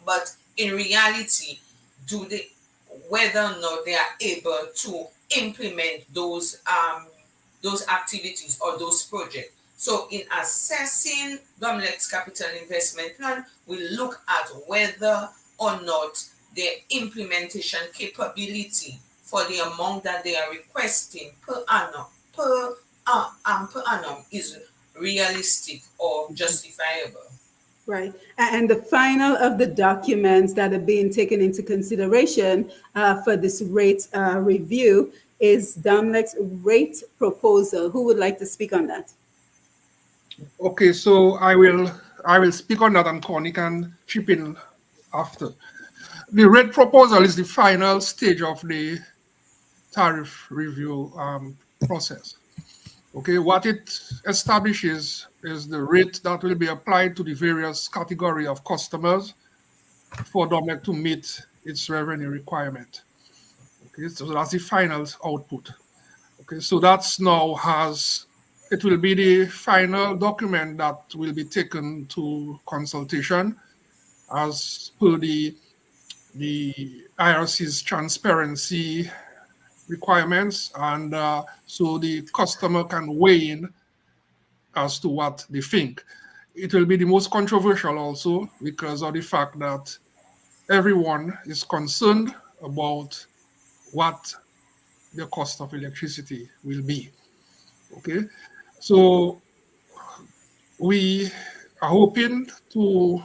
but in reality, whether or not they are able to implement those activities or those projects. So in assessing Dominic's capital investment plan, we look at whether or not their implementation capability for the amount that they are requesting per annum, per per annum is realistic or justifiable. Right. And the final of the documents that are being taken into consideration for this rate review is Domlec's rate proposal. Who would like to speak on that? Okay, so I will speak on that, and Connie can chip in after. The red proposal is the final stage of the tariff review process. Okay, what it establishes is the rate that will be applied to the various category of customers for Dominic to meet its revenue requirement. Okay, so that's the final output. Okay, so that's now has it will be the final document that will be taken to consultation as per the IRC's transparency requirements, and so the customer can weigh in as to what they think. It will be the most controversial also because of the fact that everyone is concerned about what the cost of electricity will be. Okay, so we are hoping to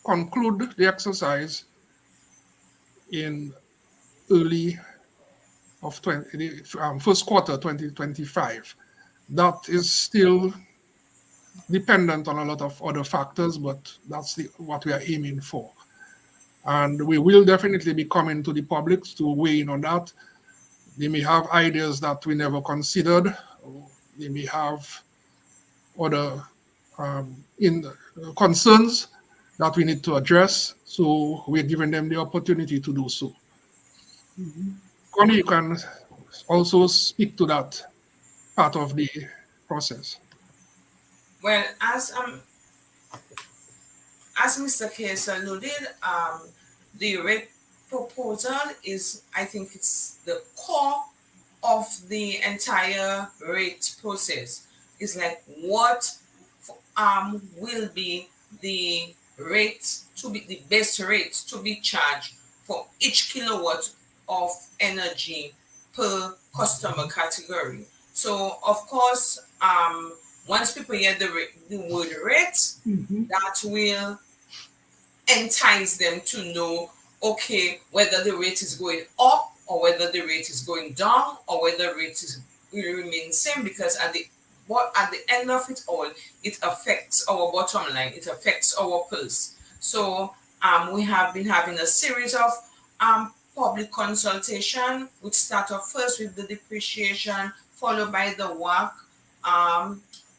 conclude the exercise in early of first quarter 2025. That is still dependent on a lot of other factors, but that's what we are aiming for. And we will definitely be coming to the public to weigh in on that. They may have ideas that we never considered. Or they may have other in concerns that we need to address. So we're giving them the opportunity to do so. Connie, you can also speak to that part of the process. Well, as Mr. Case alluded, the rate proposal is, I think it's the core of the entire rate process. It's like what will be the rate to be the best rate to be charged for each kilowatt of energy per customer category. So of course, once people hear the word rate, that will entice them to know, okay, whether the rate is going up or whether the rate is going down or whether the rate is will remain same, because at the end of it all, it affects our bottom line, it affects our pulse. So we have been having a series of public consultation, which start off first with the depreciation, followed by the work.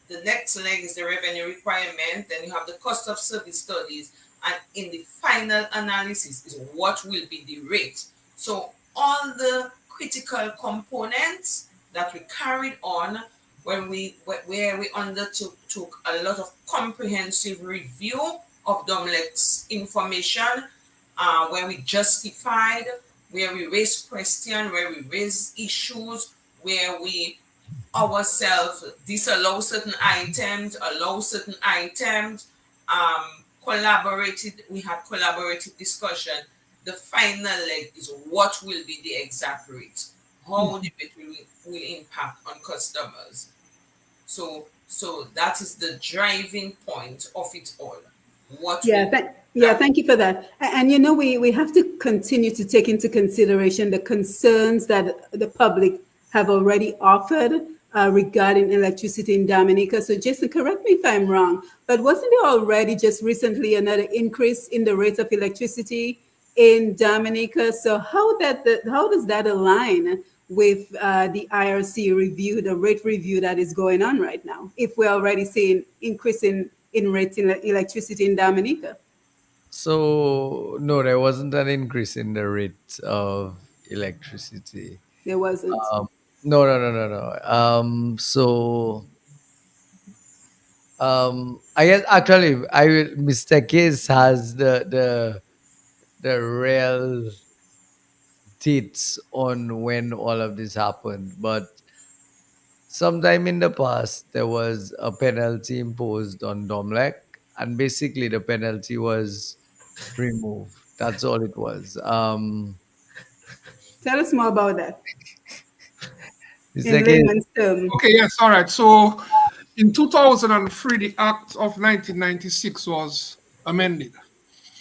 The next leg is the revenue requirement. Then you have the cost of service studies, and in the final analysis is what will be the rate. So all the critical components that we carried on when where we undertook took a lot of comprehensive review of Domlec's information, where we justified, where we raised questions, where we raised issues, where we ourselves disallow certain items, allow certain items, collaborated, we had collaborative discussion. The final leg is what will be the exact rate, how the rate will impact on customers. So that is the driving point of it all. What will Yeah, be yeah, that? thank you for that. And you know, we have to continue to take into consideration the concerns that the public have already offered regarding electricity in Dominica. So, Jason, correct me if I'm wrong, but wasn't there already just recently another increase in the rate of electricity in Dominica? So, how does that align with the IRC review, the rate review that is going on right now, if we're already seeing increase in rates in electricity in Dominica? So no, there wasn't an increase in the rate of electricity. There wasn't. No, no, no, no, no. I guess actually, Mr. Case has the real dates on when all of this happened, but sometime in the past there was a penalty imposed on Domlec, and basically the penalty was removed. That's all it was. Tell us more about that. It's In like a, layman's term. Okay, yes, all right. So in 2003, the Act of 1996 was amended.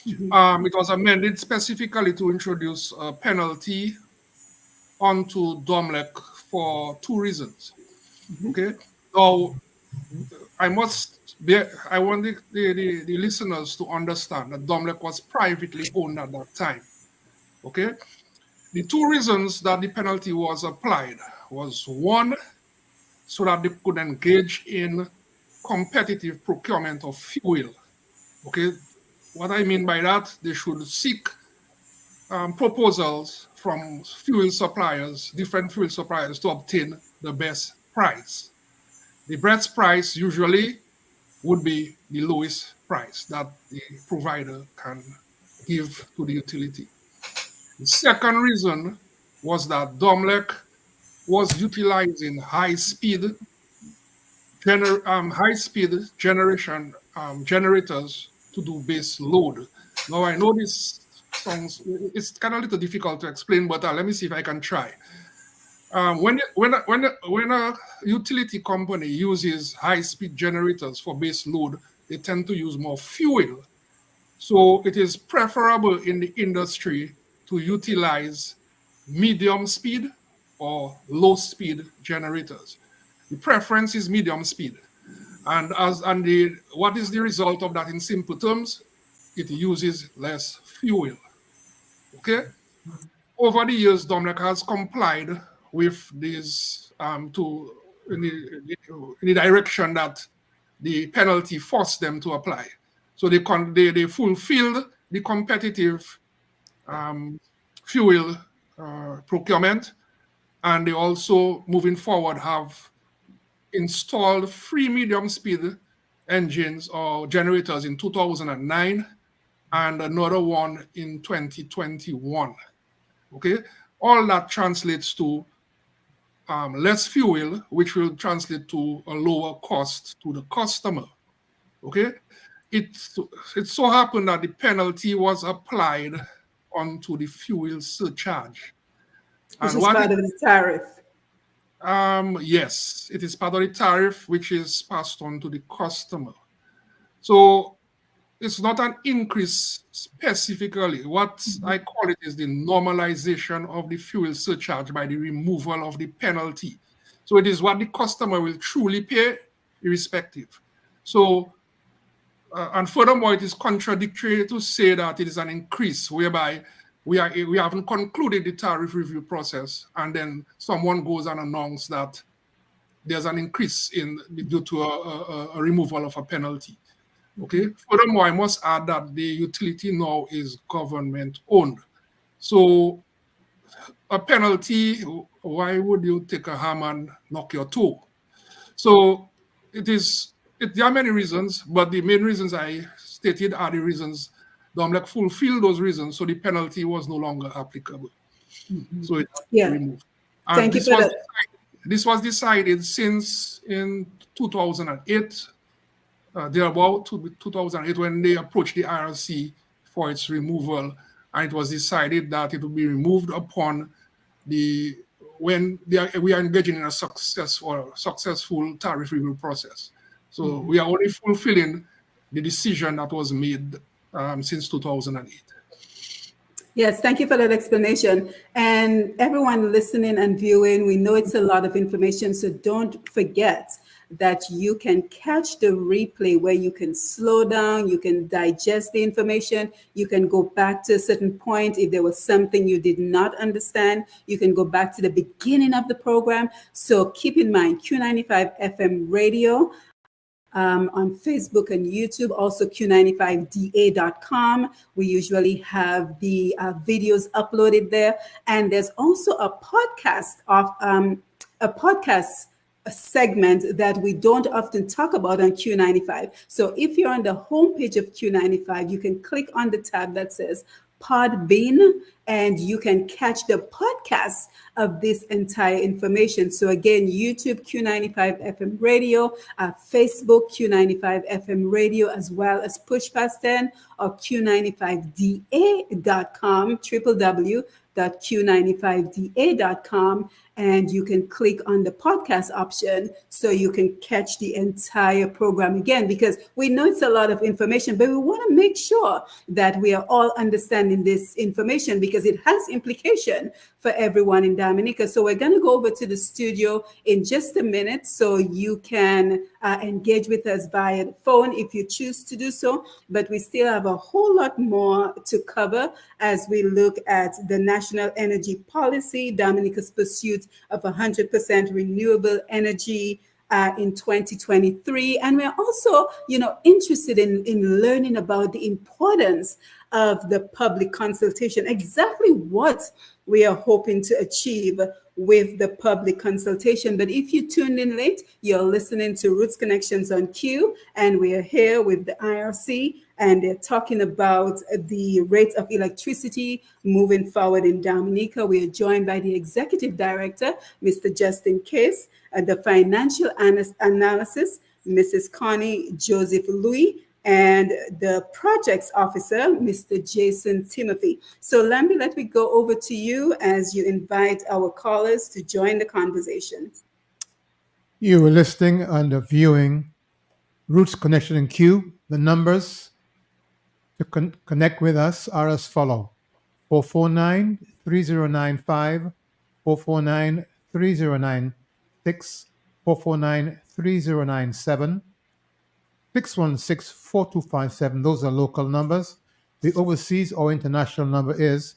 It was amended specifically to introduce a penalty onto DOMLEC for two reasons. Okay. Now, I must be, I want the listeners to understand that DOMLEC was privately owned at that time. Okay. The two reasons that the penalty was applied was one, so that they could engage in competitive procurement of fuel. Okay. What I mean by that, they should seek proposals from fuel suppliers, different fuel suppliers, to obtain the best price. The best price usually would be the lowest price that the provider can give to the utility. The second reason was that DOMLEC was utilizing high-speed generation generators to do base load. Now I know this sounds it's kind of a little difficult to explain, but let me see if I can try. When a utility company uses high-speed generators for base load, they tend to use more fuel. So it is preferable in the industry to utilize medium speed or low speed generators. The preference is medium speed. What is the result of that in simple terms? It uses less fuel. Okay? Over the years, DOMLEC has complied with these in the direction that the penalty forced them to apply. So they fulfilled the competitive fuel procurement, and they also, moving forward, have installed 3 medium speed engines or generators in 2009 and another one in 2021. Okay, all that translates to less fuel, which will translate to a lower cost to the customer. Okay, it so happened that the penalty was applied onto the fuel surcharge. Which And is part of the tariff. yes, it is part of the tariff, which is passed on to the customer. So it's not an increase specifically. What I call it is the normalization of the fuel surcharge by the removal of the penalty. So it is what the customer will truly pay, irrespective. So, and furthermore, it is contradictory to say that it is an increase, whereby we haven't concluded the tariff review process, and then someone goes and announces that there's an increase due to a removal of a penalty. Okay. Furthermore, I must add that the utility now is government owned. So a penalty, why would you take a hammer and knock your toe? So there are many reasons, but the main reasons I stated are the reasons DOMLEC fulfilled those reasons, so the penalty was no longer applicable. So it was removed. And Thank you for that. This was decided since in 2008. They're about 2008 when they approached the IRC for its removal, and it was decided that it would be removed upon when we are engaging in a successful tariff review process. So we are only fulfilling the decision that was made since 2008. Yes, thank you for that explanation. And everyone listening and viewing, we know it's a lot of information, so don't forget that you can catch the replay where you can slow down, you can digest the information, you can go back to a certain point. If there was something you did not understand, you can go back to the beginning of the program. So keep in mind, Q95 FM radio on Facebook and YouTube, also Q95DA.com. We usually have the videos uploaded there. And there's also a podcast segment that we don't often talk about on Q95. So if you're on the homepage of Q95, you can click on the tab that says Podbean, and you can catch the podcast of this entire information. So again, YouTube Q95 FM Radio, Facebook Q95 FM Radio, as well as Push Past 10 or Q95DA.com, www.q95da.com, and you can click on the podcast option so you can catch the entire program again, because we know it's a lot of information, but we want to make sure that we are all understanding this information because it has implication for everyone in Dominica. So we're going to go over to the studio in just a minute so you can engage with us via the phone if you choose to do so. But we still have a whole lot more to cover as we look at the national energy policy, Dominica's pursuit of 100% renewable energy in 2023. And we're also, interested in learning about the importance of the public consultation, exactly what we are hoping to achieve with the public consultation. But if you tuned in late, you're listening to Roots Connections on Q, and we are here with the IRC, and they're talking about the rate of electricity moving forward in Dominica. We are joined by the Executive Director, Mr. Justin Case, the Financial Analysis, Mrs. Connie Joseph Louis, and the Projects Officer, Mr. Jason Timothy. So, Lambi, let me go over to you as you invite our callers to join the conversation. You are listening and viewing Roots Connection in Q. The numbers to connect with us are as follow: 449-3095, 449-3096, 449-3097, 616-4257. Those are local numbers. The overseas or international number is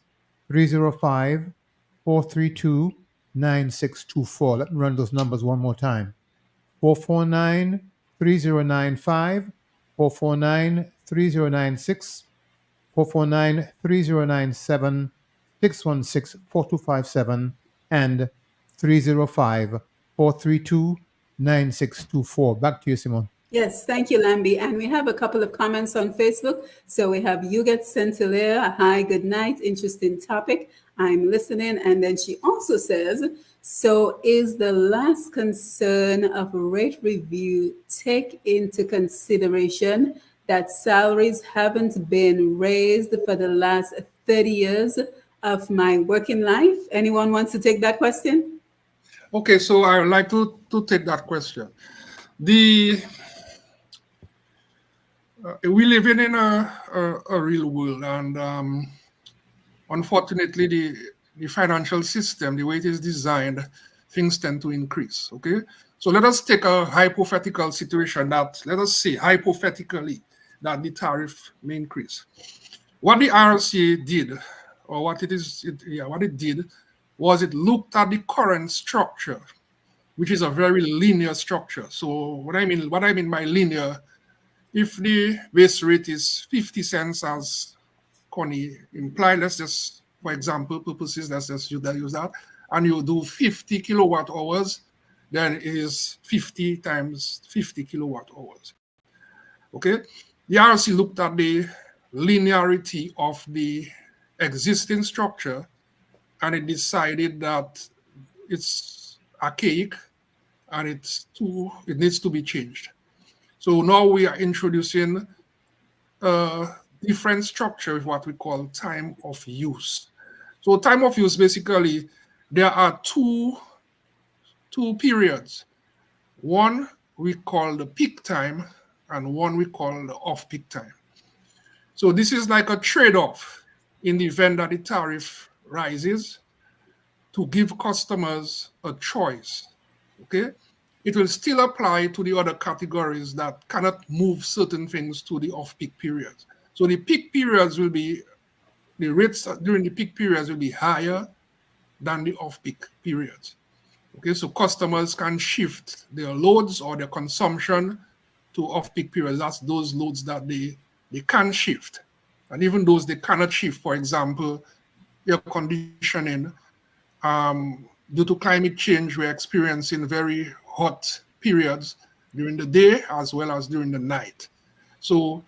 305-432-9624. Let me run those numbers one more time. 449-3095, 449-3096, 449-3097, 616-4257, and 305-432-9624. Back to you, Simone. Yes, thank you, Lambi. And we have a couple of comments on Facebook. So we have Yuget Centilea. Hi, good night. Interesting topic. I'm listening. And then she also says, so is the last concern of rate review take into consideration that salaries haven't been raised for the last 30 years of my working life? Anyone wants to take that question? Okay, so I would like to take that question. We live in a real world, and unfortunately, the financial system, the way it is designed, things tend to increase. Okay, so let us take a hypothetical situation that, let us say hypothetically, that the tariff may increase. What the IRC did, or what it did, was it looked at the current structure, which is a very linear structure. So what I mean by linear, if the base rate is 50 cents, as Connie implied, let's just, for example purposes, let's just use that, and you do 50 kilowatt hours, then it is 50 times 50 kilowatt hours. Okay, the RC looked at the linearity of the existing structure, and it decided that it's archaic and it needs to be changed. So now we are introducing a different structure with what we call time of use. So time of use, basically, there are two periods. One we call the peak time, and one we call the off-peak time. So this is like a trade-off in the event that the tariff rises, to give customers a choice. Okay, it will still apply to the other categories that cannot move certain things to the off-peak periods. So the peak periods will be, the rates during the peak periods will be higher than the off-peak periods. Okay, so customers can shift their loads or their consumption to off-peak periods. That's those loads that they can shift. And even those they cannot shift, for example, air conditioning, due to climate change, we're experiencing very hot periods during the day as well as during the night. So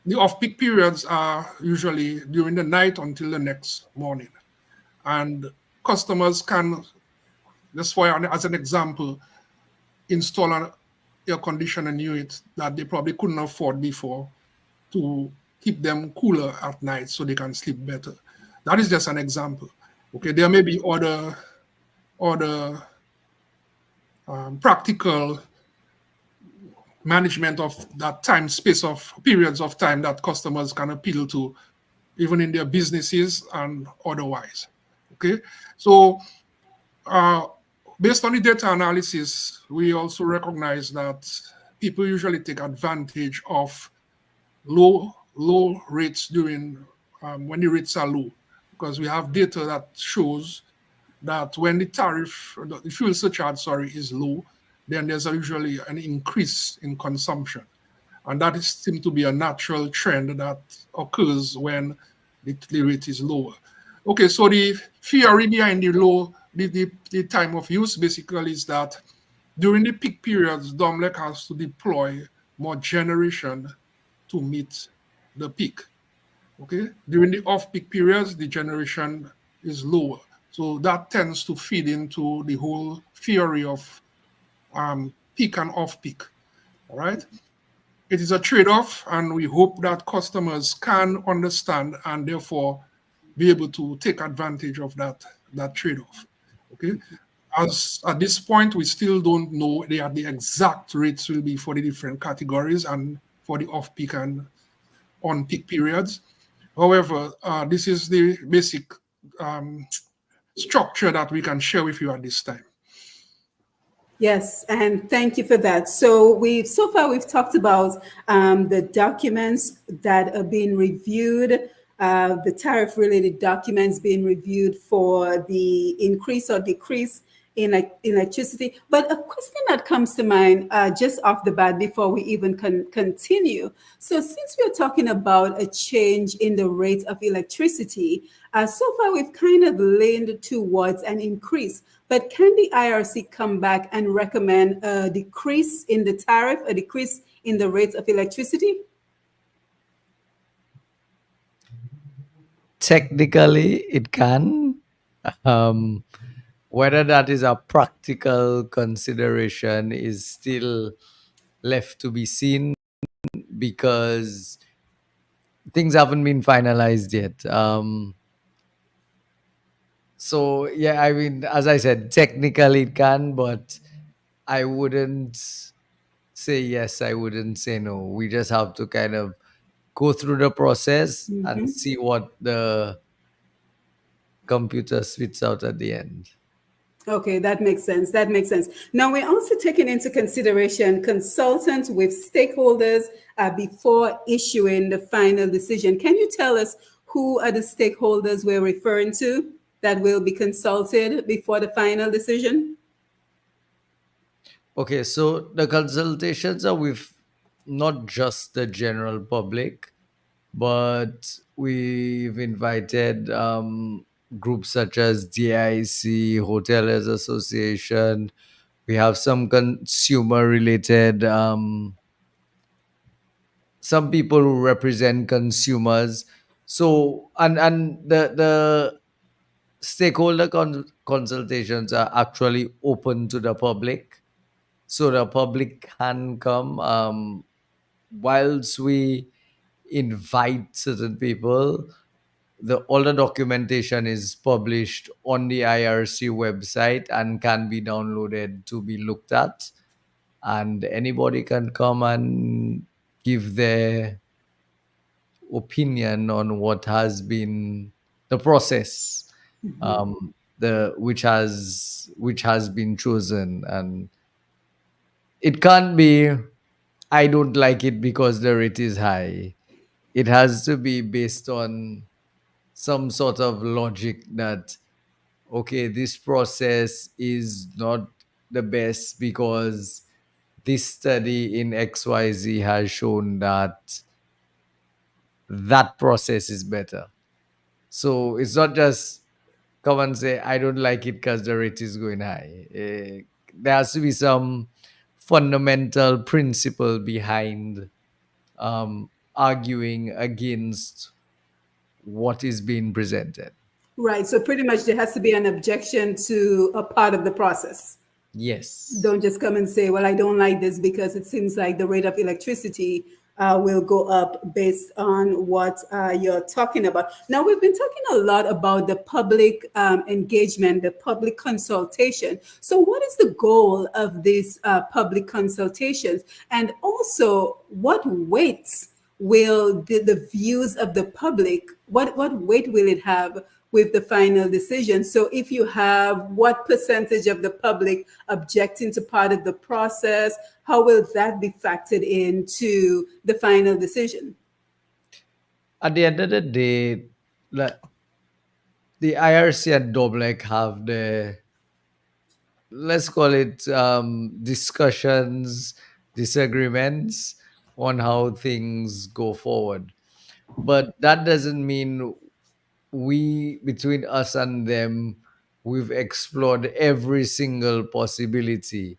The off-peak periods are usually during the night until the next morning. And customers can, just for as an example, install an air conditioning unit that they probably couldn't afford before to keep them cooler at night so they can sleep better. That is just an example. Okay, there may be other practical management of that time space of periods of time that customers can appeal to, even in their businesses and otherwise. Okay, so uh, based on the data analysis, we also recognize that people usually take advantage of low rates during when the rates are low, because we have data that shows that when the tariff, the fuel surcharge, sorry, is low, then there's usually an increase in consumption. And that is, seems to be a natural trend that occurs when the rate is lower. Okay, so the theory behind the time of use basically is that during the peak periods, Domlec has to deploy more generation to meet the peak. Okay, during the off-peak periods, the generation is lower. So that tends to feed into the whole theory of peak and off-peak. All right. It is a trade-off, and we hope that customers can understand and therefore be able to take advantage of that trade-off. Okay. As at this point, we still don't know the exact rates will be for the different categories and for the off-peak and on-peak periods. However, this is the basic um, structure that we can share with you at this time. Yes, and thank you for that. So far we've talked about the documents that are being reviewed, the tariff related documents being reviewed for the increase or decrease in electricity. But a question that comes to mind just off the bat before we even continue. So since we're talking about a change in the rate of electricity, so far we've kind of leaned towards an increase. But can the IRC come back and recommend a decrease in the tariff, a decrease in the rate of electricity? Technically, it can. Um, whether that is a practical consideration is still left to be seen because things haven't been finalized yet. So yeah, I mean, as I said, technically it can, but I wouldn't say yes, I wouldn't say no. We just have to kind of go through the process and Mhm. see what the computer spits out at the end. Okay, that makes sense. That makes sense. Now, we're also taking into consideration consultants with stakeholders before issuing the final decision. Can you tell us who are the stakeholders we're referring to that will be consulted before the final decision? Okay, so the consultations are with not just the general public, but we've invited groups such as DIC, Hoteliers Association. We have some consumer related, some people who represent consumers. So, and the stakeholder consultations are actually open to the public, so the public can come. Whilst we invite certain people, the all the documentation is published on the IRC website and can be downloaded to be looked at, and anybody can come and give their opinion on what has been the process, the which has been chosen. And it can't be, I don't like it because the rate is high. It has to be based on some sort of logic that, okay, this process is not the best because this study in XYZ has shown that that process is better. So it's not just come and say, I don't like it because the rate is going high. There has to be some fundamental principle behind arguing against what is being presented. Right. So pretty much there has to be an objection to a part of the process. Yes. Don't just come and say, well, I don't like this because it seems like the rate of electricity will go up based on what you're talking about. Now, we've been talking a lot about the public engagement, the public consultation. So, what is the goal of these public consultations? And also, what weights will the views of the public, what weight will it have with the final decision? So if you have what percentage of the public objecting to part of the process, how will that be factored into the final decision? At the end of the day, the IRC and DOBLEC have the, let's call it, discussions, disagreements on how things go forward. But that doesn't mean we, between us and them, we've explored every single possibility.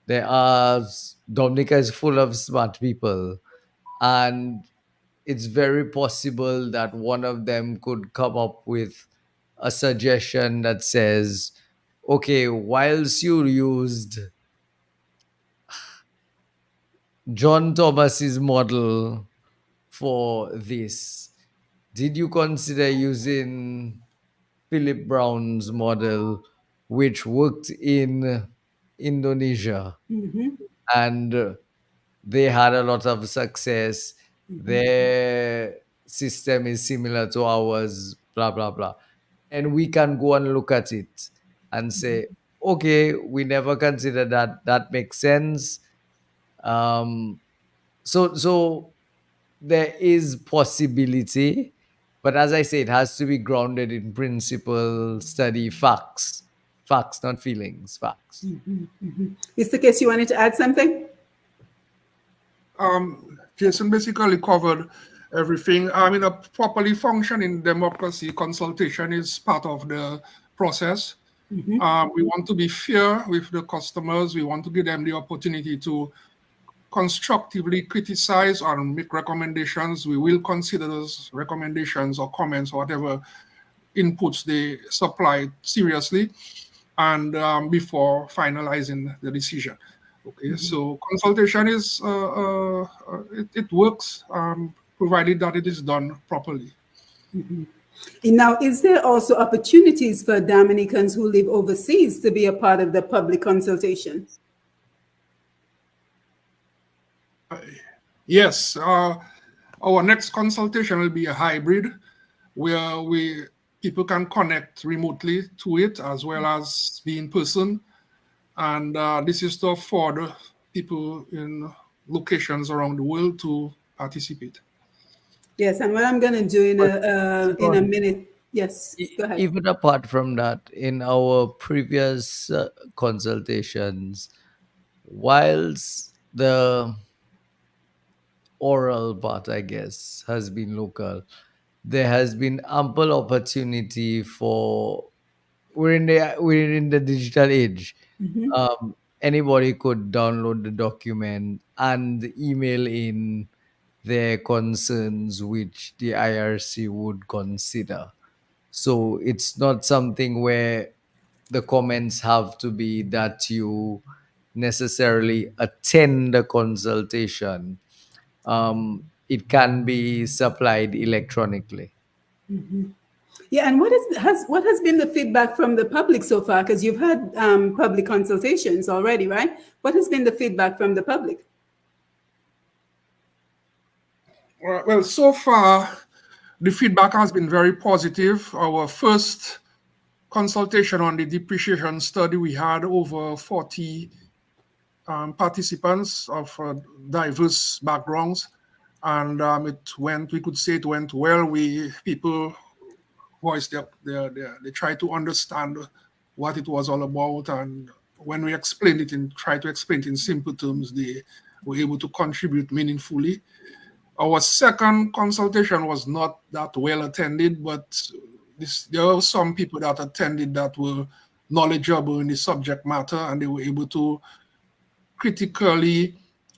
There are, Dominica is full of smart people, and it's very possible that one of them could come up with a suggestion that says, okay, whilst you used John Thomas's model for this, did you consider using Philip Brown's model, which worked in Indonesia? And they had a lot of success. Their system is similar to ours, blah, blah, blah. And we can go and look at it and say, okay, we never considered that. That makes sense. Um, so there is possibility, but as I say, it has to be grounded in principle, study, facts. Facts, not feelings, facts. Mr. Case, you wanted to add something? Jason basically covered everything. I mean, a properly functioning democracy, consultation is part of the process. We want to be fair with the customers. We want to give them the opportunity to constructively criticize or make recommendations. We will consider those recommendations or comments or whatever inputs they supply seriously, and before finalizing the decision. Okay, so consultation is it works, provided that it is done properly. Now, is there also opportunities for Dominicans who live overseas to be a part of the public consultation? Yes, our next consultation will be a hybrid, where people can connect remotely to it as well as be in person, and this is to afford people in locations around the world to participate. Yes, and what I'm going to do in a minute. Yes, go ahead. Even apart from that, in our previous consultations, whilst the oral part, I guess, has been local, there has been ample opportunity for, we're in the digital age. Anybody could download the document and email in their concerns, which the IRC would consider. So it's not something where the comments have to be that you necessarily attend the consultation. It can be supplied electronically. Yeah, and what has been the feedback from the public so far? Because you've had public consultations already, right? What has been the feedback from the public? Well, so far, the feedback has been very positive. Our first consultation on the depreciation study, we had over 40 participants of diverse backgrounds, and we could say it went well. People voiced they tried to understand what it was all about, and when we explained it and tried to explain it in simple terms, they were able to contribute meaningfully. Our second consultation was not that well attended, but there were some people that attended that were knowledgeable in the subject matter, and they were able to critically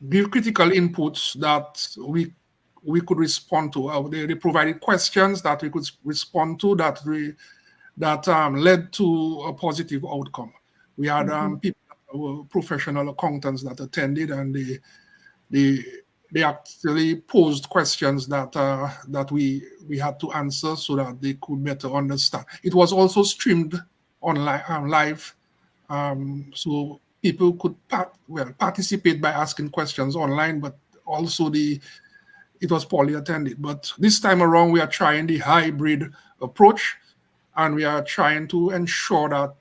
give critical inputs that we we could respond to. They provided questions that we could respond to that led to a positive outcome. We had people that were professional accountants that attended, and they actually posed questions that we had to answer so that they could better understand. It was also streamed online live, so people could participate by asking questions online, but also it was poorly attended. But this time around, we are trying the hybrid approach, and we are trying to ensure that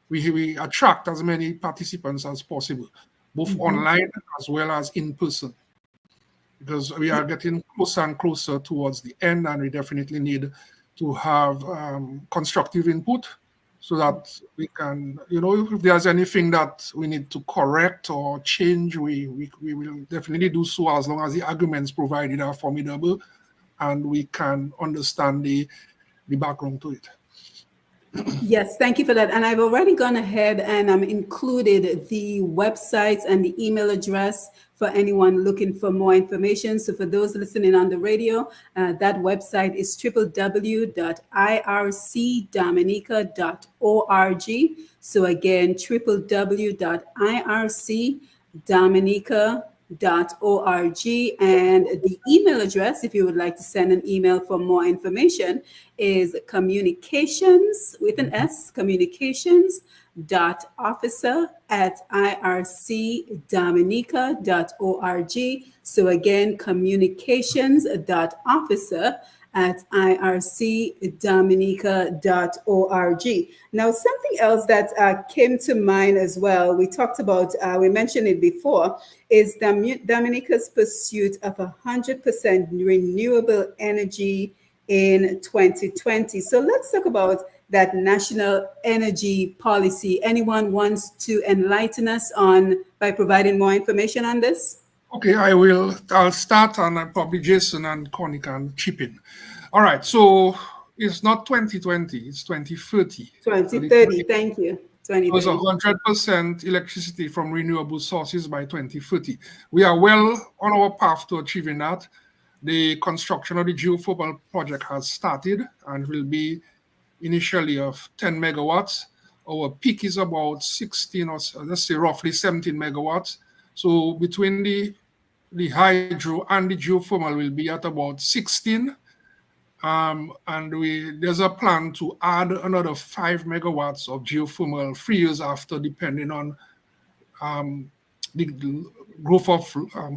we attract as many participants as possible, both online as well as in person, because we are getting closer and closer towards the end, and we definitely need to have constructive input so that we can, if there's anything that we need to correct or change, we will definitely do so, as long as the arguments provided are formidable and we can understand the background to it. Yes, thank you for that. And I've already gone ahead and included the websites and the email address for anyone looking for more information. So for those listening on the radio, that website is www.ircdominica.org. So again, www.ircdominica.org. And the email address, if you would like to send an email for more information, is communications with an S, communications.officer@ircdominica.org. So again, communications.officer@ircdominica.org. Now, something else that came to mind as well, we talked about, we mentioned it before, is Dominica's pursuit of 100% renewable energy in 2020. So let's talk about that national energy policy. Anyone wants to enlighten us by providing more information on this? Okay, I'll start, and probably Jason and Connie can chip in. All right, so it's not 2020, it's 2030. 2030, thank you. It was 100% electricity from renewable sources by 2030. We are well on our path to achieving that. The construction of the geothermal project has started and will be initially of 10 megawatts. Our peak is about 16, or let's say roughly 17 megawatts. So between the hydro and the geothermal will be at about 16. And there's a plan to add another 5 megawatts of geothermal 3 years after, depending on the growth of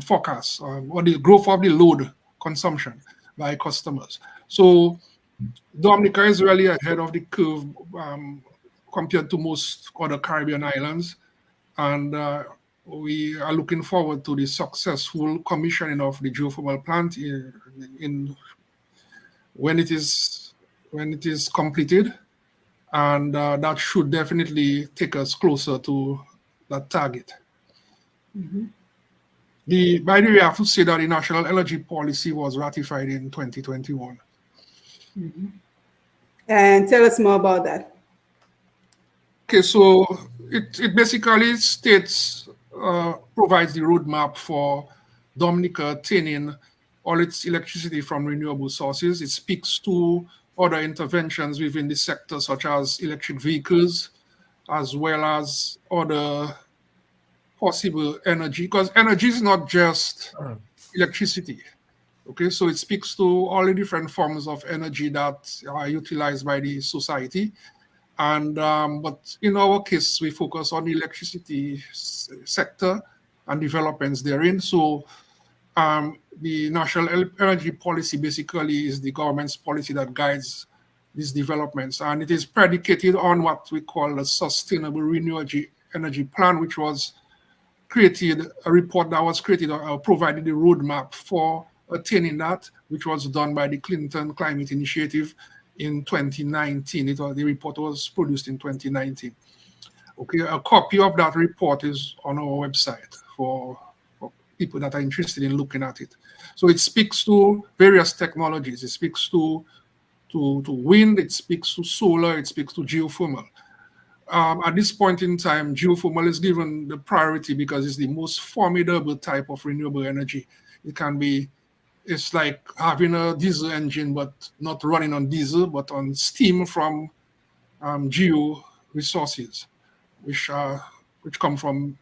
forecast or the growth of the load consumption by customers. So Dominica is really ahead of the curve compared to most other Caribbean islands, and we are looking forward to the successful commissioning of the geothermal plant when it is completed, and that should definitely take us closer to that target. By the way, I have to say that the National Energy Policy was ratified in 2021. And tell us more about that. Okay, so it basically provides the roadmap for Dominica attaining all its electricity from renewable sources. It speaks to other interventions within the sector, such as electric vehicles, as well as other possible energy, because energy is not just electricity. Okay, so it speaks to all the different forms of energy that are utilized by the society. And but in our case, we focus on the electricity sector and developments therein. So the National Energy Policy basically is the government's policy that guides these developments, and it is predicated on what we call a Sustainable Renewable Energy Plan, which was created, a report that was created, provided the roadmap for attaining that, which was done by the Clinton Climate Initiative in 2019. The report was produced in 2019. Okay, a copy of that report is on our website for people that are interested in looking at it. So it speaks to various technologies. It speaks to wind, it speaks to solar, it speaks to geothermal. At this point in time, geothermal is given the priority because it's the most formidable type of renewable energy. It can be, it's like having a diesel engine, but not running on diesel, but on steam from geo resources, which are which come from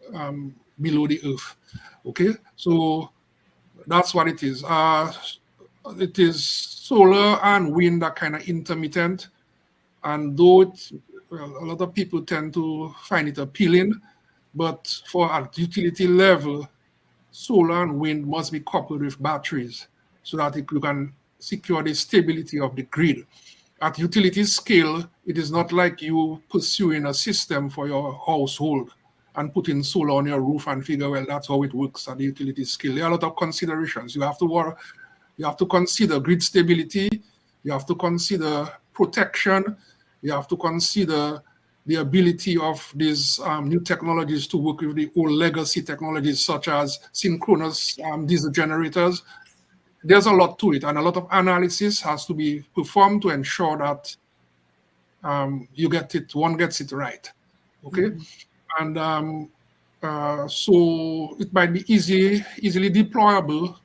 below the earth. Okay, so that's what it is. It is solar and wind are kind of intermittent, and though well, a lot of people tend to find it appealing, but for at utility level, solar and wind must be coupled with batteries so that you can secure the stability of the grid. At utility scale, it is not like you pursuing a system for your household and putting solar on your roof and figure, well, that's how it works at the utility scale. There are a lot of considerations. You have to consider grid stability, you have to consider protection, you have to consider the ability of these new technologies to work with the old legacy technologies such as synchronous diesel generators. There's a lot to it, and a lot of analysis has to be performed to ensure that one gets it right. Okay, and so it might be easily deployable,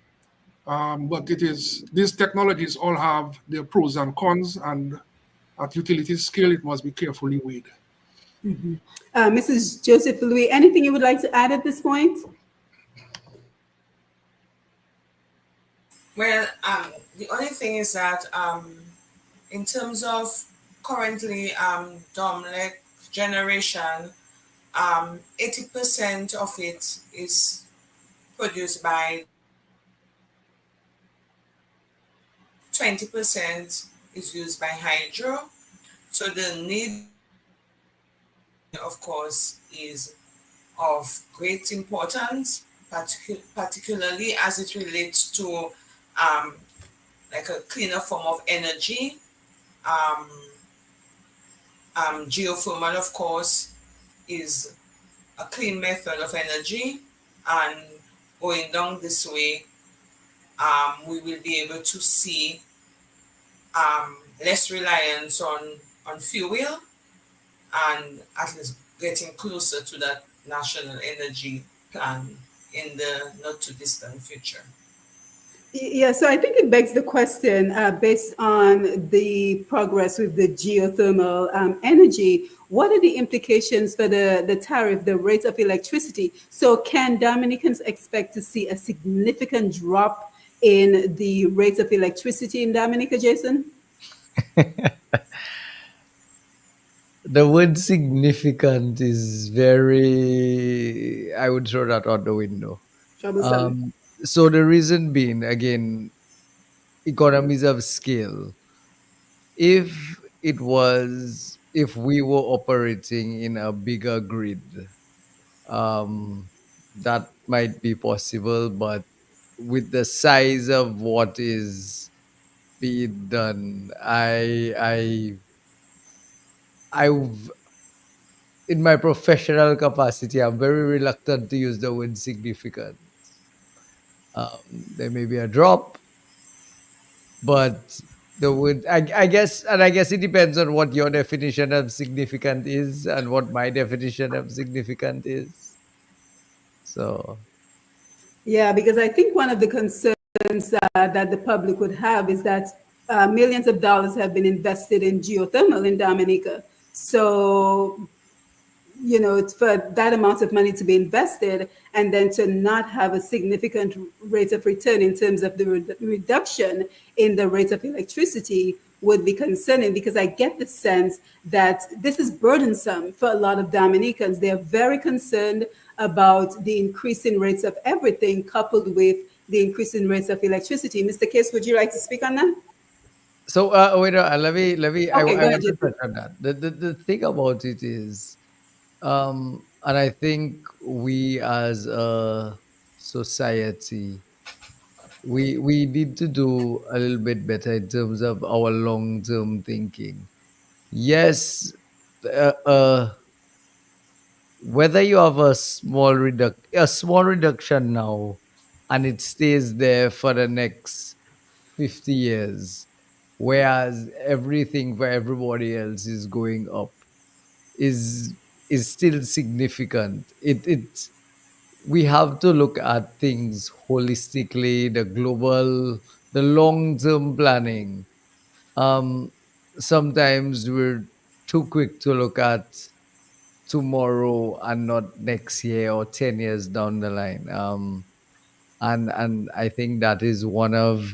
but it is these technologies all have their pros and cons, and at utility scale, it must be carefully weighed. Mrs. Joseph Louis, anything you would like to add at this point? Well, the only thing is that in terms of currently Domlec generation, 80% of it is produced by 20% is used by hydro. So the need, of course, is of great importance, particularly as it relates to like a cleaner form of energy. Um, Geothermal, of course, is a clean method of energy, and going down this way, we will be able to see less reliance on fuel, and at least getting closer to that national energy plan in the not too distant future. Yeah, so I think it begs the question, based on the progress with the geothermal energy, what are the implications for the tariff, the rate of electricity? So can Dominicans expect to see a significant drop in the rate of electricity in Dominica, Jason? The word significant is very, I would throw that out the window. Troublesome. Um, so the reason being, again, economies of scale. If we were operating in a bigger grid, um, that might be possible, but with the size of what is being done, I've in my professional capacity, I'm very reluctant to use the word significant. There may be a drop, but I guess it depends on what your definition of significant is and what my definition of significant is. So Yeah, because I think one of the concerns that the public would have is that millions of dollars have been invested in geothermal in Dominica. So, it's for that amount of money to be invested and then to not have a significant rate of return in terms of the reduction in the rate of electricity would be concerning, because I get the sense that this is burdensome for a lot of Dominicans. They're very concerned about the increasing rates of everything coupled with the increasing rates of electricity. Mr. Case, would you like to speak on that? so wait, Okay, I go ahead, want to Jason. touch on that. The thing about it is, and I think we as a society, we need to do a little bit better in terms of our long term thinking. Yes, uh, uh, whether you have a small reduction now, and it stays there for the next 50 years, whereas everything for everybody else is going up, is is still significant. It we have to look at things holistically, the global, the long-term planning. Um, Sometimes we're too quick to look at tomorrow and not next year or 10 years down the line. And I think that is one of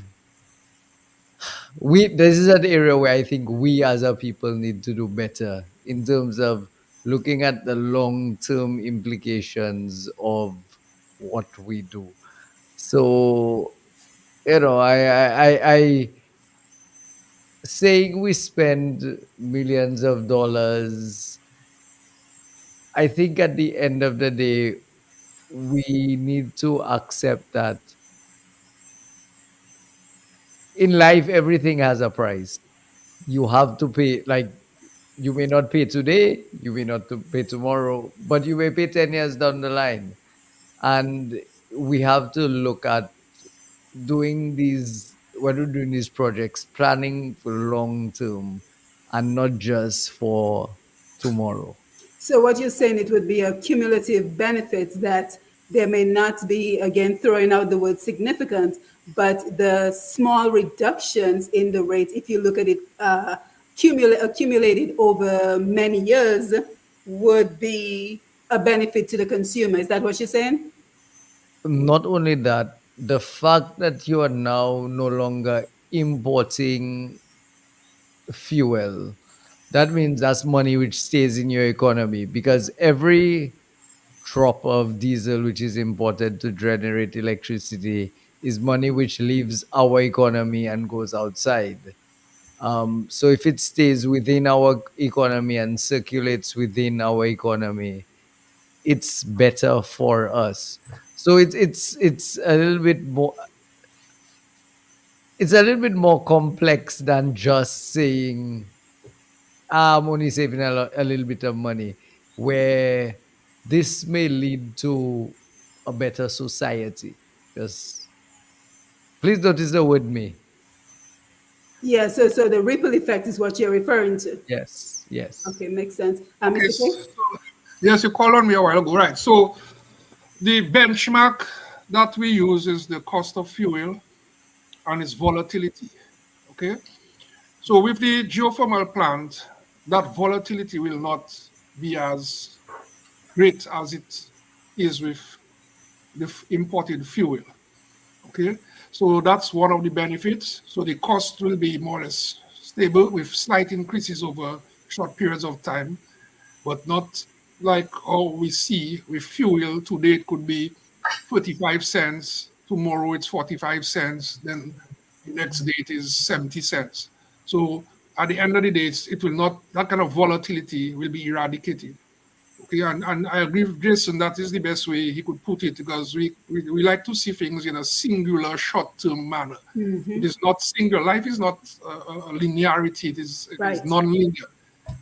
we this is an area where I think we as a people need to do better in terms of looking at the long term implications of what we do. So, I saying we spend millions of dollars, I think at the end of the day we need to accept that in life everything has a price. You have to pay, like, you may not pay today, you may not to pay tomorrow, but you may pay 10 years down the line. And we have to look at doing these when we're doing these projects, planning for long term and not just for tomorrow. So what you're saying, it would be a cumulative benefit that there may not be, again, throwing out the word significant, but the small reductions in the rate, if you look at it accumulated over many years, would be a benefit to the consumer. Is that what you're saying? Not only that, the fact that you are now no longer importing fuel, that means that's money which stays in your economy, because every drop of diesel which is imported to generate electricity is money which leaves our economy and goes outside. So if it stays within our economy and circulates within our economy, it's better for us. So it's a little bit more, it's a little bit more complex than just saying, I'm only saving a little bit of money, where this may lead to a better society. Just please notice the word "may." Yeah, so the ripple effect is what you're referring to. Yes, yes. Okay, makes sense. Okay, Mr. K? so yes, you called on me a while ago, right? So the benchmark that we use is the cost of fuel and its volatility. Okay, so with the geothermal plant, that volatility will not be as great as it is with the imported fuel. Okay, so that's one of the benefits. So the cost will be more or less stable with slight increases over short periods of time, but not like how we see with fuel. Today it could be 35 cents, tomorrow it's 45 cents, then the next day it is 70 cents. So at the end of the day, it will not, that kind of volatility will be eradicated. Okay, and I agree with Jason, that is the best way he could put it, because we like to see things in a singular short-term manner. It is not single. Life is not a linearity. It is Right. non-linear.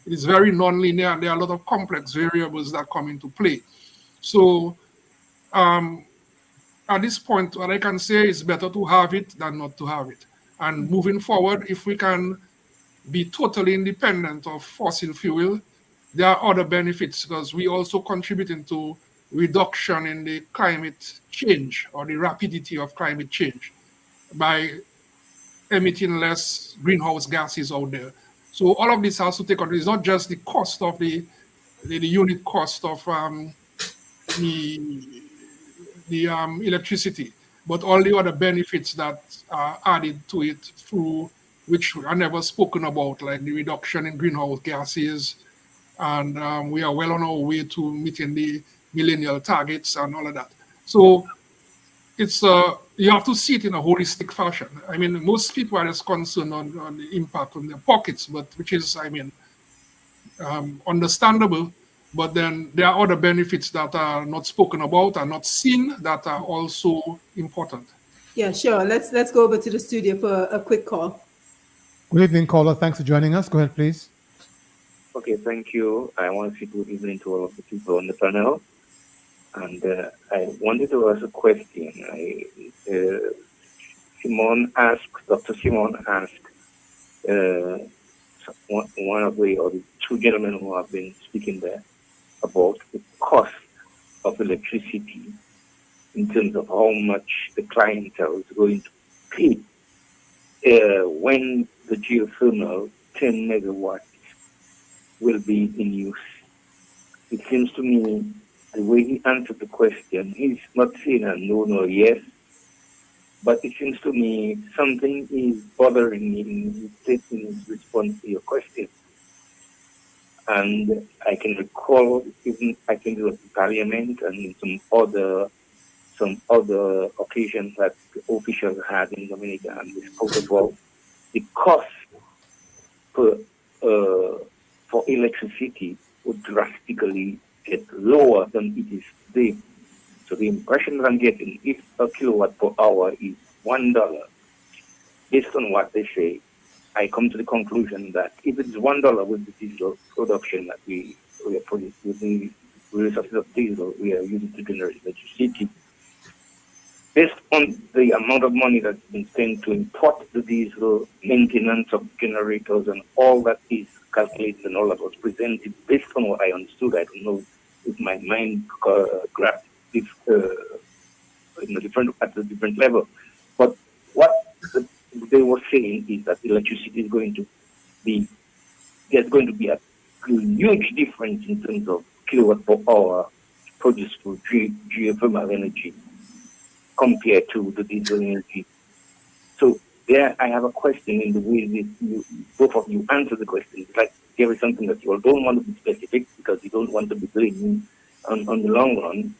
It is very non-linear, and there are a lot of complex variables that come into play. So at this point, what I can say is better to have it than not to have it. And moving forward, if we can be totally independent of fossil fuel, there are other benefits, because we also contributing to reduction in the climate change or the rapidity of climate change by emitting less greenhouse gases out there. So all of this has to take on. It's not just the cost of the unit cost of the electricity, but all the other benefits that are added to it through which are never spoken about, like the reduction in greenhouse gases, and we are well on our way to meeting the millennial targets and all of that. So it's you have to see it in a holistic fashion. I mean, most people are just concerned on the impact on their pockets, but which is, I mean, understandable. But then there are other benefits that are not spoken about and not seen that are also important. Yeah, sure. Let's go over to the studio for a quick call. Good evening, caller. Thanks for joining us. Go ahead, please. Okay, thank you. I want to say good evening to all of the people on the panel. And I wanted to ask a question. Dr. Simon asked one of the, or the two gentlemen who have been speaking there about the cost of electricity in terms of how much the clientele is going to pay when the geothermal 10 megawatts will be in use. It seems to me the way he answered the question, he's not saying a no nor yes, but it seems to me something is bothering me in his response to your question. And I can recall, even I think it was in Parliament and in some other occasions that the officials had in Dominica, and they spoke about the cost per, for electricity would drastically get lower than it is today. So the impression that I'm getting, if a kilowatt per hour is $1, based on what they say, I come to the conclusion that if it's $1 with the diesel production that we are producing, with the resources of diesel we are using to generate electricity, based on the amount of money that's been spent to import the diesel, maintenance of generators, and all that is calculated and all that was presented, based on what I understood, I don't know if my mind grasped this at a different level. But what they were saying is that electricity is going to be, there's going to be a huge difference in terms of kilowatt per hour produced for geothermal energy compared to the diesel energy. So there I have a question in the way that both of you answer the question. It's like there is something that you all don't want to be specific because you don't want to be blaming on the long run,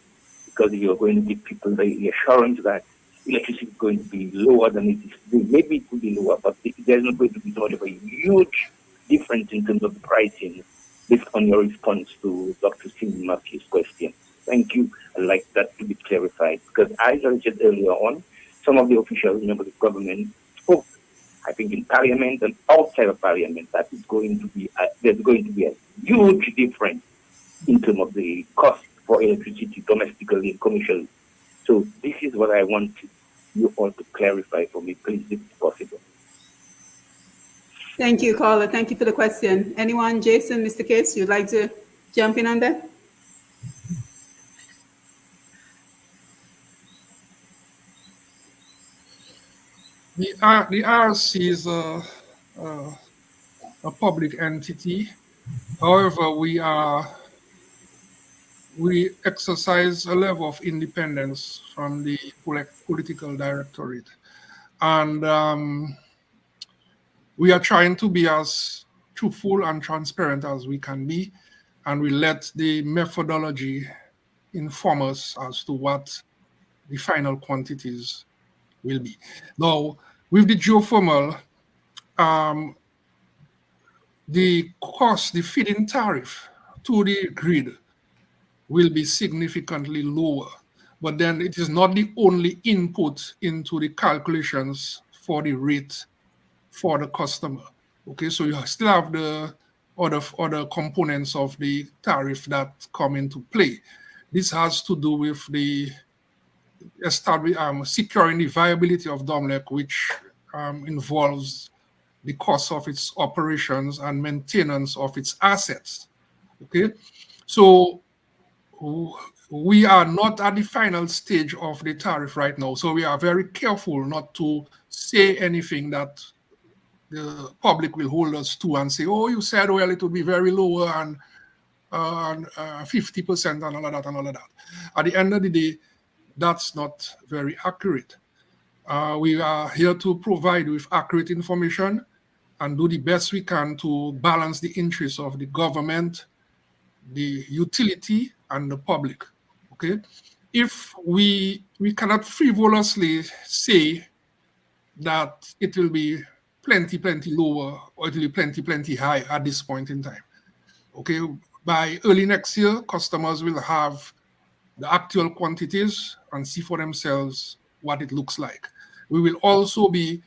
because you're going to give people the assurance that electricity is going to be lower than it is today. Maybe it could be lower, but there's not going to be sort of a huge difference in terms of the pricing based on your response to Dr. Cindy Matthew's question. Thank you. I'd like that to be clarified, because as I said earlier on, some of the officials, members of government, spoke, I think, in Parliament and outside of Parliament, that there's going to be a huge difference in terms of the cost for electricity domestically and commercially. So this is what I want you all to clarify for me, please, if it's possible. Thank you, caller. Thank you for the question. Anyone, Jason, Mr. Case, you'd like to jump in on that? The RC is a public entity. However, we exercise a level of independence from the political directorate, and we are trying to be as truthful and transparent as we can be, and we let the methodology inform us as to what the final quantities will be. Now, with the geothermal, the cost, the feed-in tariff to the grid will be significantly lower. But then it is not the only input into the calculations for the rate for the customer. Okay, so you still have the other components of the tariff that come into play. This has to do with the securing the viability of Domlec, which involves the cost of its operations and maintenance of its assets. Okay, so we are not at the final stage of the tariff right now, so we are very careful not to say anything that the public will hold us to and say, oh, you said, well, it will be very lower and 50% and all of that and all of that. At the end of the day, that's not very accurate. We are here to provide with accurate information and do the best we can to balance the interests of the government, the utility, and the public. Okay, if we cannot frivolously say that it will be plenty lower or it will be plenty high at this point in time. Okay, by early next year, customers will have the actual quantities and see for themselves what it looks like. We will also be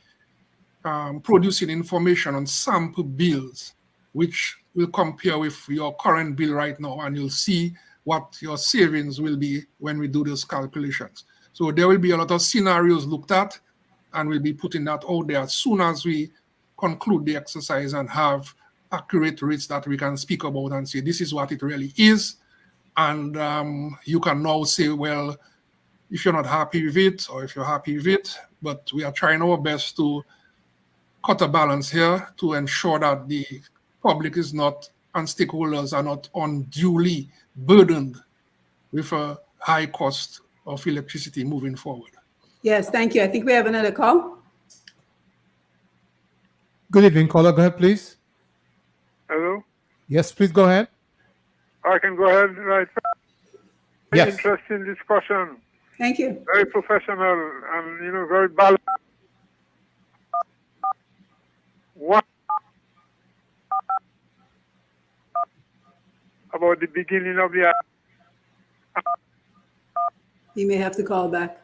producing information on sample bills, which will compare with your current bill right now, and you'll see what your savings will be when we do those calculations. So there will be a lot of scenarios looked at, and we'll be putting that out there as soon as we conclude the exercise and have accurate rates that we can speak about and say, this is what it really is. And you can now say, well, if you're not happy with it or if you're happy with it. But we are trying our best to cut a balance here to ensure that the public is not and stakeholders are not unduly burdened with a high cost of electricity moving forward. Yes, thank you. I think we have another call. Good evening, caller. Go ahead, please. Hello? Yes, please go ahead. I can go ahead right. Yes. Interesting discussion. Thank you. Very professional and, very balanced. One about the beginning of the. You may have to call back.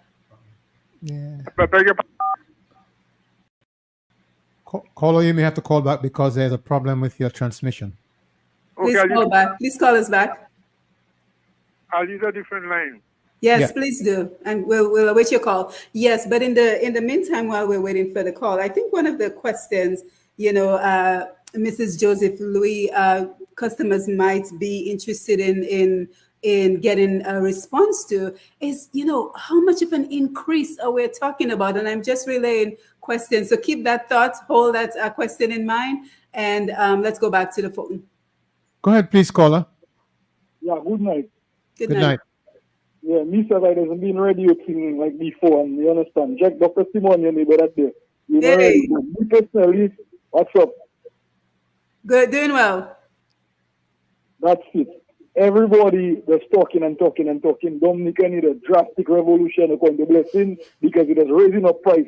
Yeah. Beg your Caller, you may have to call back because there's a problem with your transmission. Please Okay, call back. Please call us back. I'll use a different line. Yes, Yeah. please do, and we'll await your call. Yes, but in the meantime, while we're waiting for the call, I think one of the questions, Mrs. Joseph Louis, customers might be interested in getting a response to is, how much of an increase are we talking about? And I'm just relaying questions. So keep that thought, hold that question in mind, and let's go back to the phone. Go ahead, please, caller. Yeah, good night. Good Good night. night. Yeah, Mr. White hasn't been radio singing like before, and you understand. Jack, Dr. Simon, your neighbor that day. You know, Hey. already. Me personally, what's up? Good, doing well. That's it. Everybody that's talking and talking and talking. Dominica need a drastic revolution according to blessing because it is raising up price,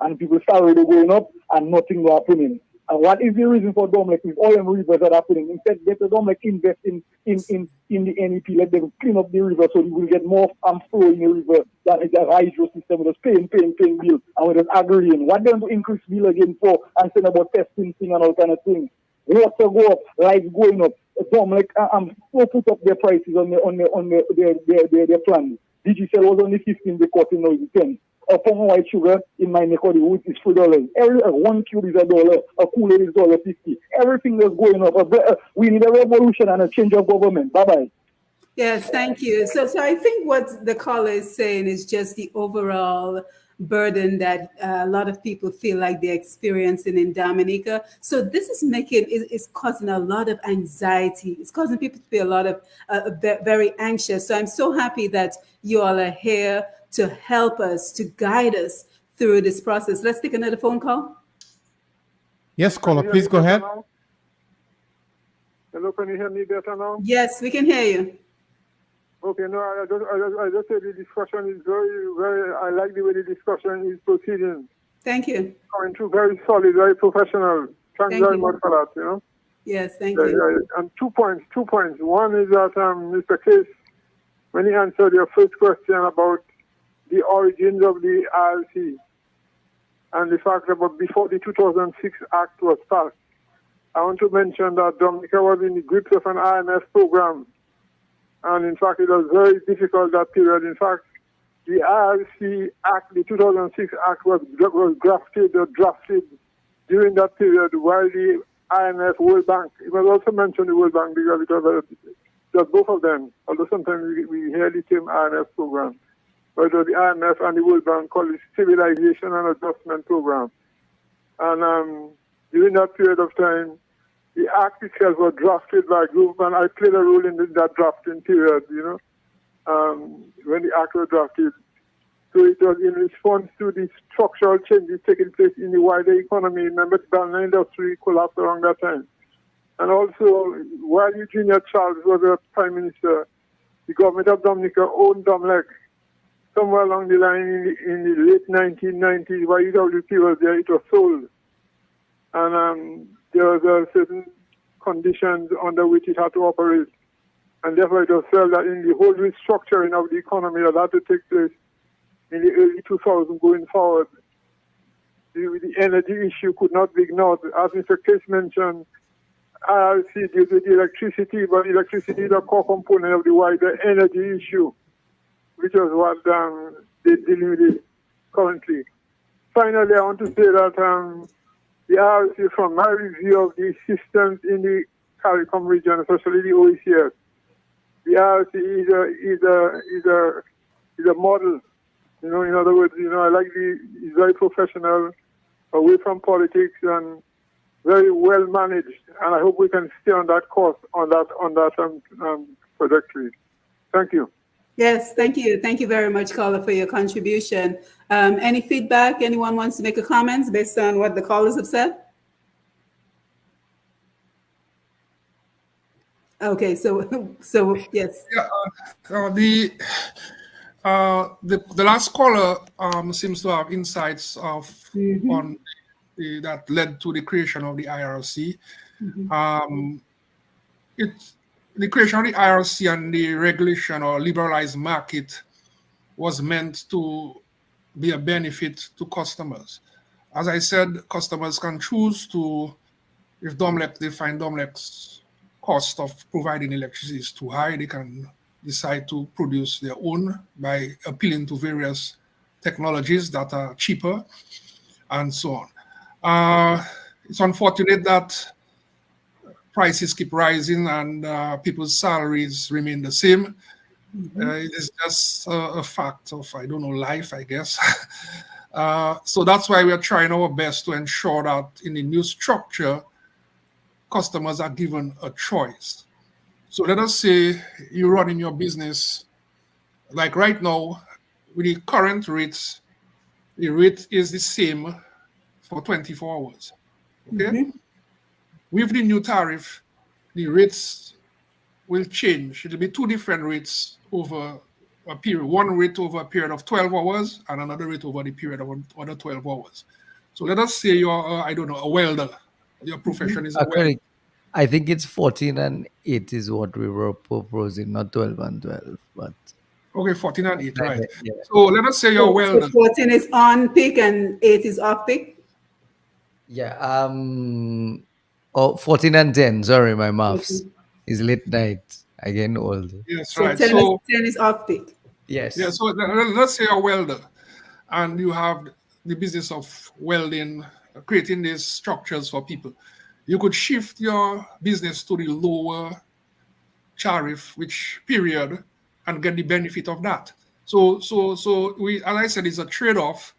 and people's salary going up and nothing will happening. And what is the reason for Dominica? If all them rivers are happening, instead get the Dominica invest in the NEP, let them clean up the river so you will get more flow in the river than the hydro system with us paying bill and with us agreeing. What them to increase bill again for and saying about testing thing and all kind of things. Water go up, lights going up. Dominica so put up their prices on their plans. Digicel was only 15, they cut in now it's 10. A pound of white sugar in my neck of the woods is $4. Every 1 cube is $1. A cooler is $1.50. Everything is going up. We need a revolution and a change of government. Bye-bye. Yes, thank you. So I think what the caller is saying is just the overall burden that a lot of people feel like they're experiencing in Dominica. So this is causing a lot of anxiety. It's causing people to be a lot of very anxious. So I'm so happy that you all are here to help us, to guide us through this process. Let's take another phone call. Yes, caller, please go ahead. Hello, can you hear me better now? Yes, we can hear you. Okay, no, I just said the discussion is very, I like the way the discussion is proceeding. Thank you. Going through very solid, very professional. Thanks Thank very you. much for that, Yes, thank you. And 2 points. One is that Mr. Case, when he answered your first question about the origins of the IRC and the fact about before the 2006 Act was passed, I want to mention that Dominica was in the grips of an IMF program. And in fact, it was very difficult that period. In fact, the IRC Act, the 2006 Act was drafted during that period while the IMF, World Bank, it was also mentioned the World Bank because it was both of them, although sometimes we hear the term IMF program. But it was the IMF and the World Bank called it Civilization and Adjustment Program. And during that period of time, the Act itself was drafted by a group, and I played a role in that drafting period, when the Act was drafted. So it was in response to the structural changes taking place in the wider economy. Remember, the banana industry collapsed around that time. And also, while Eugenia Charles was a prime minister, the government of Dominica owned Domlec. Somewhere along the line in the late 1990s, while EWP was there, it was sold. And there was certain conditions under which it had to operate. And therefore it was felt that in the whole restructuring of the economy that had to take place in the early 2000s going forward, the energy issue could not be ignored. As Mr. Case mentioned, IRC deals with electricity, but electricity is a core component of the wider energy issue, which is what they deal with currently. Finally, I want to say that the IRC, from my review of the systems in the CARICOM region, especially the OECS, the IRC is He's a model. In other words, I like he's very professional, away from politics, and very well managed. And I hope we can stay on that course, on that trajectory. Thank you. Yes, thank you. Thank you very much, caller, for your contribution. Any feedback? Anyone wants to make a comment based on what the callers have said? Okay, so yes. Yeah, the last caller seems to have insights on that led to the creation of the IRC. The creation of the IRC and the regulation or liberalized market was meant to be a benefit to customers. As I said, customers can choose to, if they find Domlec's cost of providing electricity is too high, they can decide to produce their own by appealing to various technologies that are cheaper and so on. It's unfortunate that prices keep rising and people's salaries remain the same. It is just a fact of, I don't know, life, I guess. So that's why we are trying our best to ensure that in the new structure, customers are given a choice. So let us say you're running your business, like right now, with the current rates, the rate is the same for 24 hours. Okay? With the new tariff, the rates will change. It'll be two different rates over a period, one rate over a period of 12 hours and another rate over the period of another 12 hours. So let us say you're, I don't know, a welder. Your profession is a welder. Correct. I think it's 14 and 8 is what we were proposing, not 12 and 12. But Okay, 14 and 8, right. Yeah. So let us say you're a welder. So 14 is on peak and 8 is off peak? Yeah. 14 and 10. Sorry, my maths is late night. Again, old. Yes, So right. 10 So 10 is off peak. Yes. Yeah, so let's say you're a welder and you have the business of welding, creating these structures for people. You could shift your business to the lower tariff, which period, and get the benefit of that. So we, as I said, it's a trade-off,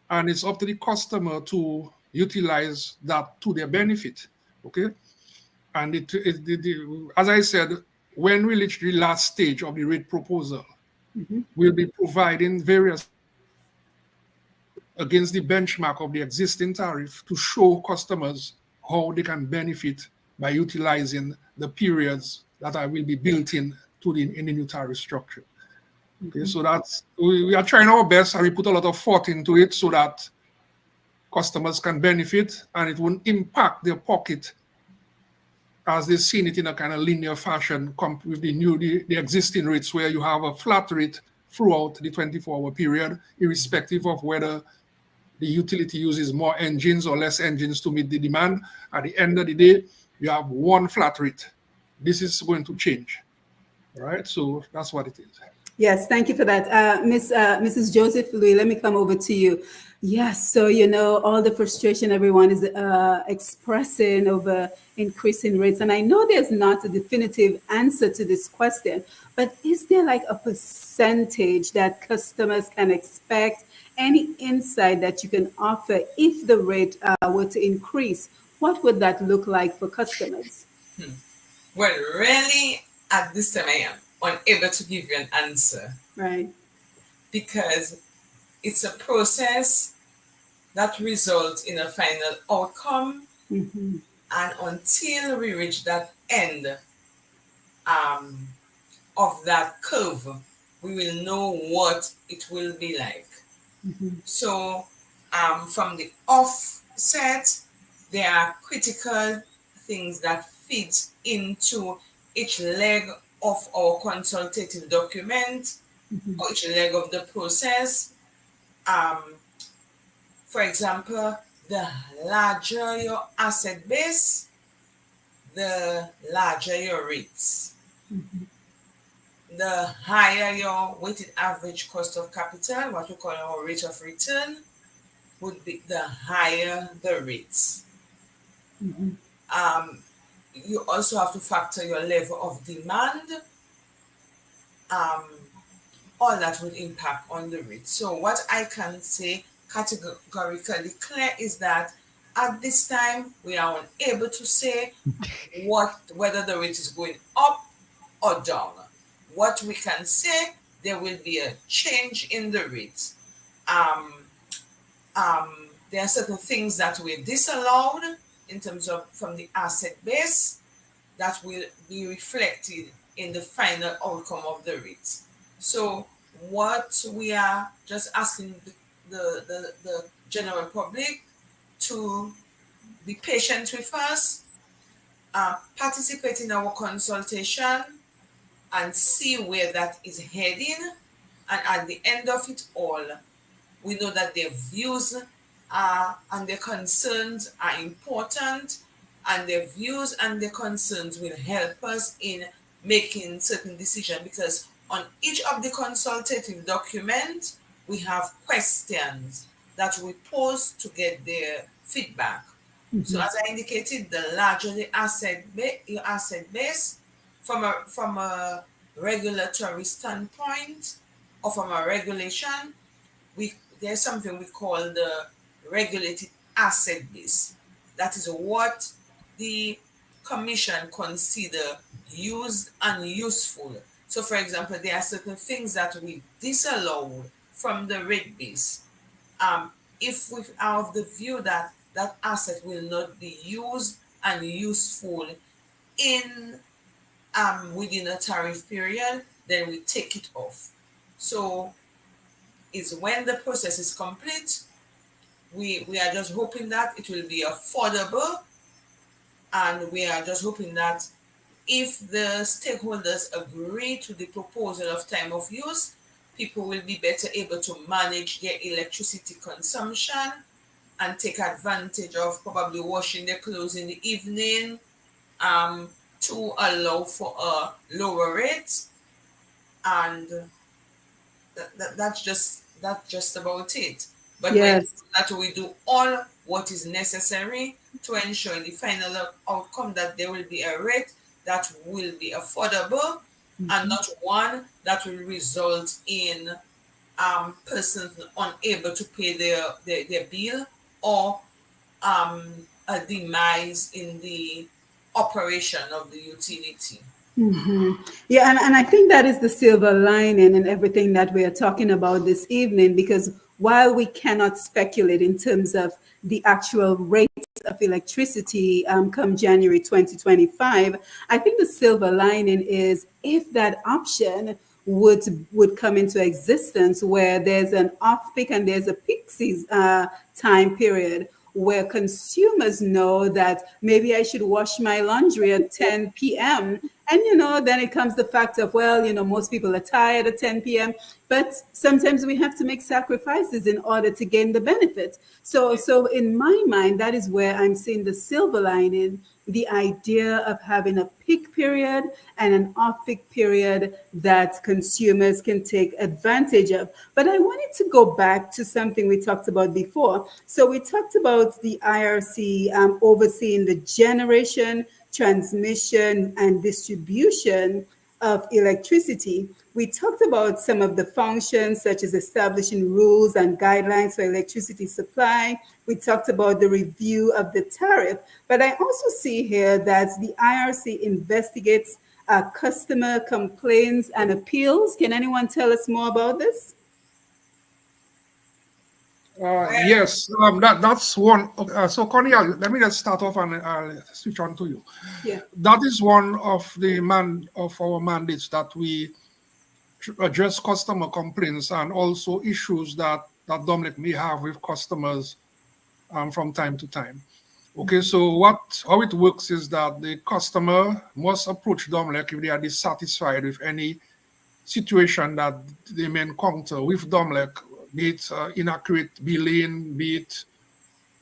and it's up to the customer to utilize that to their benefit. Okay, and as I said, when we reach the last stage of the rate proposal, we'll be providing various against the benchmark of the existing tariff to show customers how they can benefit by utilizing the periods that will be built in to the new tariff structure. Okay, so that's we are trying our best and we put a lot of thought into it so that customers can benefit and it won't impact their pocket as they've seen it in a kind of linear fashion with the existing rates where you have a flat rate throughout the 24-hour period, irrespective of whether the utility uses more engines or less engines to meet the demand. At the end of the day, you have one flat rate. This is going to change. All right, so that's what it is. Yes, thank you for that. Mrs. Joseph Louis, let me come over to you. Yes, so all the frustration everyone is expressing over increasing rates. And I know there's not a definitive answer to this question, but is there like a percentage that customers can expect? Any insight that you can offer if the rate were to increase? What would that look like for customers? Well, really, at this time, I am unable to give you an answer. Right. Because it's a process that results in a final outcome. And until we reach that end of that curve, we will know what it will be like. So from the offset, there are critical things that fit into each leg of our consultative document or each leg of the process. For example, the larger your asset base, the larger your rates. The higher your weighted average cost of capital, what we call our rate of return, would be the higher the rates. You also have to factor your level of demand. all that would impact on the rate. So what I can say categorically clear is that at this time we are unable to say whether the rate is going up or down. What we can say, there will be a change in the rate. Um, there are certain things that were disallowed in terms of from the asset base that will be reflected in the final outcome of the rate. So what we are just asking the general public to be patient with us, participate in our consultation and see where that is heading. And at the end of it all, we know that their views and their concerns are important, and their views and their concerns will help us in making certain decisions, because on each of the consultative documents, we have questions that we pose to get their feedback. So as I indicated, the larger the your asset base, from a regulatory standpoint or from a regulation, there's something we call the regulated asset base. That is what the commission consider used and useful. So for example, there are certain things that we disallow from the rate base. If we are of the view that that asset will not be used and useful in within a tariff period, then we take it off. So is when the process is complete, we are just hoping that it will be affordable, and we are just hoping that if the stakeholders agree to the proposal of time of use, people will be better able to manage their electricity consumption and take advantage of probably washing their clothes in the evening, to allow for a lower rate. And that's just about it. But when Yes. that we do all what is necessary to ensure in the final outcome that there will be a rate that will be affordable, and not one that will result in persons unable to pay their bill, or a demise in the operation of the utility. Yeah, and I think that is the silver lining in everything that we are talking about this evening, because while we cannot speculate in terms of the actual rates of electricity come January 2025, I think the silver lining is if that option would come into existence, where there's an off peak and there's a peak season, time period, where consumers know that maybe I should wash my laundry at 10 p.m. And, then it comes the fact of, well, most people are tired at 10 p.m., but sometimes we have to make sacrifices in order to gain the benefit. So in my mind, that is where I'm seeing the silver lining, the idea of having a peak period and an off-peak period that consumers can take advantage of. But I wanted to go back to something we talked about before. So we talked about the IRC overseeing the generation, transmission, and distribution of electricity. We talked about some of the functions, such as establishing rules and guidelines for electricity supply. We talked about the review of the tariff. But I also see here that the IRC investigates customer complaints and appeals. Can anyone tell us more about this? Yes, that's one. So, Connie, let me just start off and I'll switch on to you. Yeah. That is one of our mandates, that we address customer complaints and also issues that Dominic may have with customers from time to time. Okay, so how it works is that the customer must approach Dominic if they are dissatisfied with any situation that they may encounter with Dominic, be it inaccurate billing, be it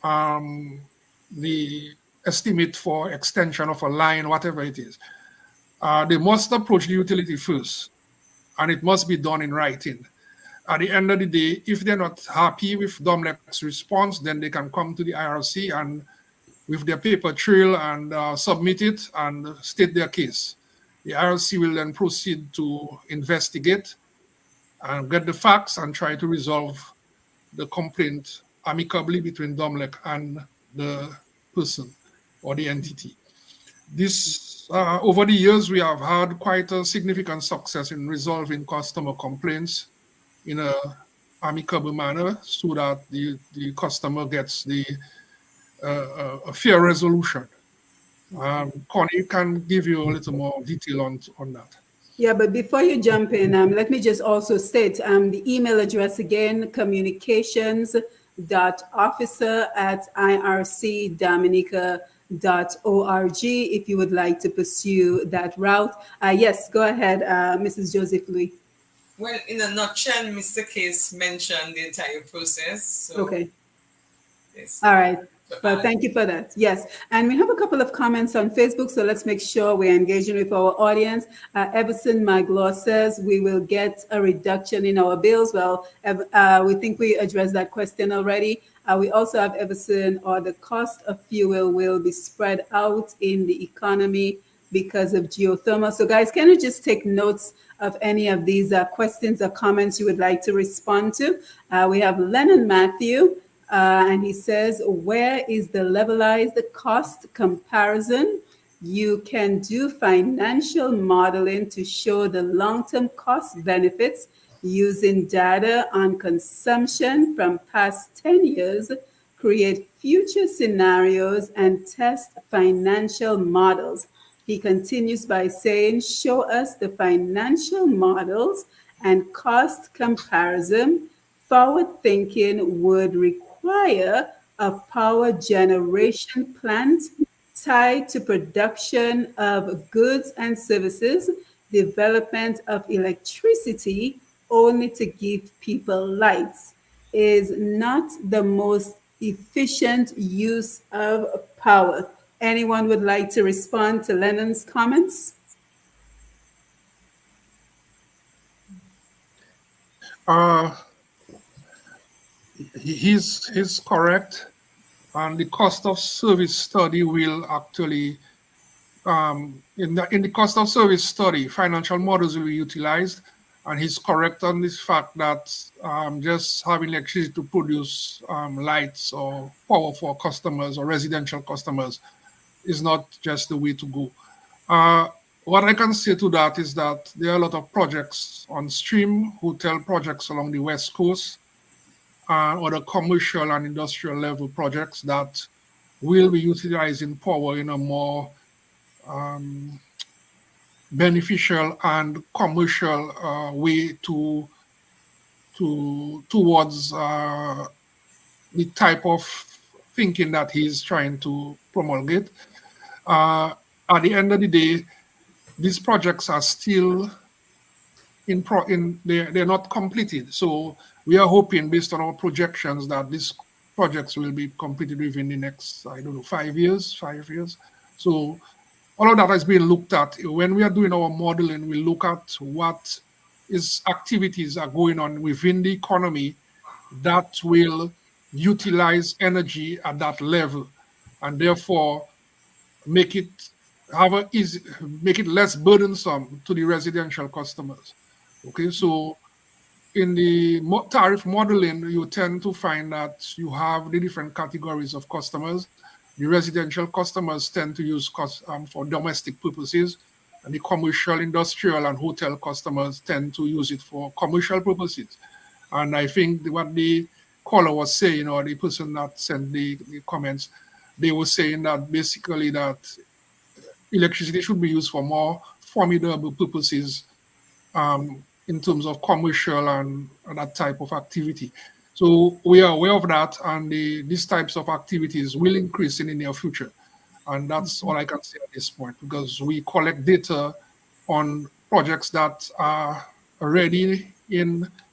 the estimate for extension of a line, whatever it is. They must approach the utility first, and it must be done in writing. At the end of the day, if they're not happy with Domlec's response, then they can come to the IRC and with their paper trail and submit it and state their case. The IRC will then proceed to investigate and get the facts and try to resolve the complaint amicably between Domlec and the person or the entity. This over the years, we have had quite a significant success in resolving customer complaints in a amicable manner so that the customer gets a fair resolution. Connie can give you a little more detail on that. Yeah, but before you jump in, let me just also state the email address again, communications.officer@ircdominica.org if you would like to pursue that route. Yes, go ahead, Mrs. Joseph Louis. Well, in a nutshell, Mr. Case mentioned the entire process. So okay. Yes. All right. Well, thank you for that. Yes. And we have a couple of comments on Facebook, so let's make sure we're engaging with our audience. Everson Maglaw says we will get a reduction in our bills. Well, we think we addressed that question already. We also have Everson, or the cost of fuel will be spread out in the economy because of geothermal. So guys, can you just take notes of any of these questions or comments you would like to respond to? We have Lennon Matthew. And he says, where is the levelized cost comparison? You can do financial modeling to show the long-term cost benefits using data on consumption from past 10 years, create future scenarios, and test financial models. He continues by saying, show us the financial models and cost comparison. Forward thinking would require a power generation plant tied to production of goods and services, development of electricity only to give people lights is not the most efficient use of power. Anyone would like to respond to Lennon's comments? He's correct, and the cost of service study will actually in the cost of service study, financial models will be utilized, and he's correct on this fact that just having electricity to produce lights or power for customers or residential customers is not just the way to go. What I can say to that is that there are a lot of projects on stream, hotel projects along the West Coast, other commercial and industrial level projects that will be utilizing power in a more beneficial and commercial way towards the type of thinking that he's trying to promulgate. At the end of the day, these projects are still they're not completed. So we are hoping, based on our projections, that these projects will be completed within the next, 5 years. So all of that has been looked at. When we are doing our modeling, we look at what activities are going on within the economy that will utilize energy at that level, and therefore make it less burdensome to the residential customers. Okay, so in the tariff modeling, you tend to find that you have the different categories of customers. The residential customers tend to use for domestic purposes, and the commercial, industrial, and hotel customers tend to use it for commercial purposes. And I think what the caller was saying, or the person that sent the comments, they were saying that basically that electricity should be used for more formidable purposes in terms of commercial and that type of activity. So we are aware of that, and these types of activities will increase in the near future. And that's all I can say at this point, because we collect data on projects that are already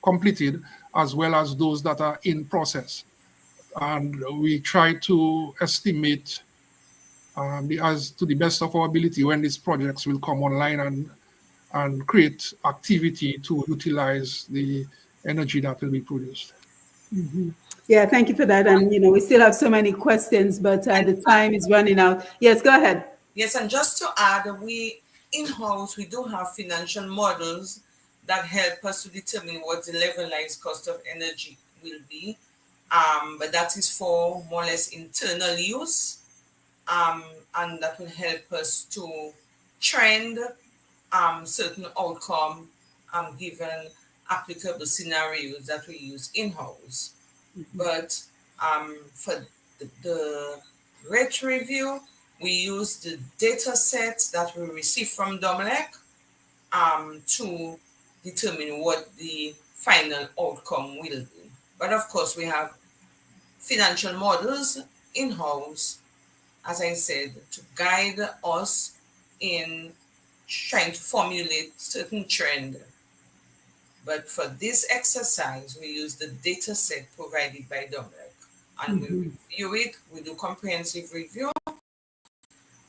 completed, as well as those that are in process. And we try to estimate as to the best of our ability when these projects will come online and create activity to utilize the energy that will be produced. Mm-hmm. Yeah, thank you for that. And, we still have so many questions, but the time is running out. Yes, go ahead. Yes, and just to add, we in-house, we do have financial models that help us to determine what the levelized cost of energy will be. But that is for more or less internal use, and that will help us to trend certain outcome given applicable scenarios that we use in-house. But for the rate review, we use the data set that we receive from Domlec to determine what the final outcome will be. But of course, we have financial models in-house, as I said, to guide us in trying to formulate certain trend. But for this exercise, we use the data set provided by Domlec, and we review it, we do comprehensive review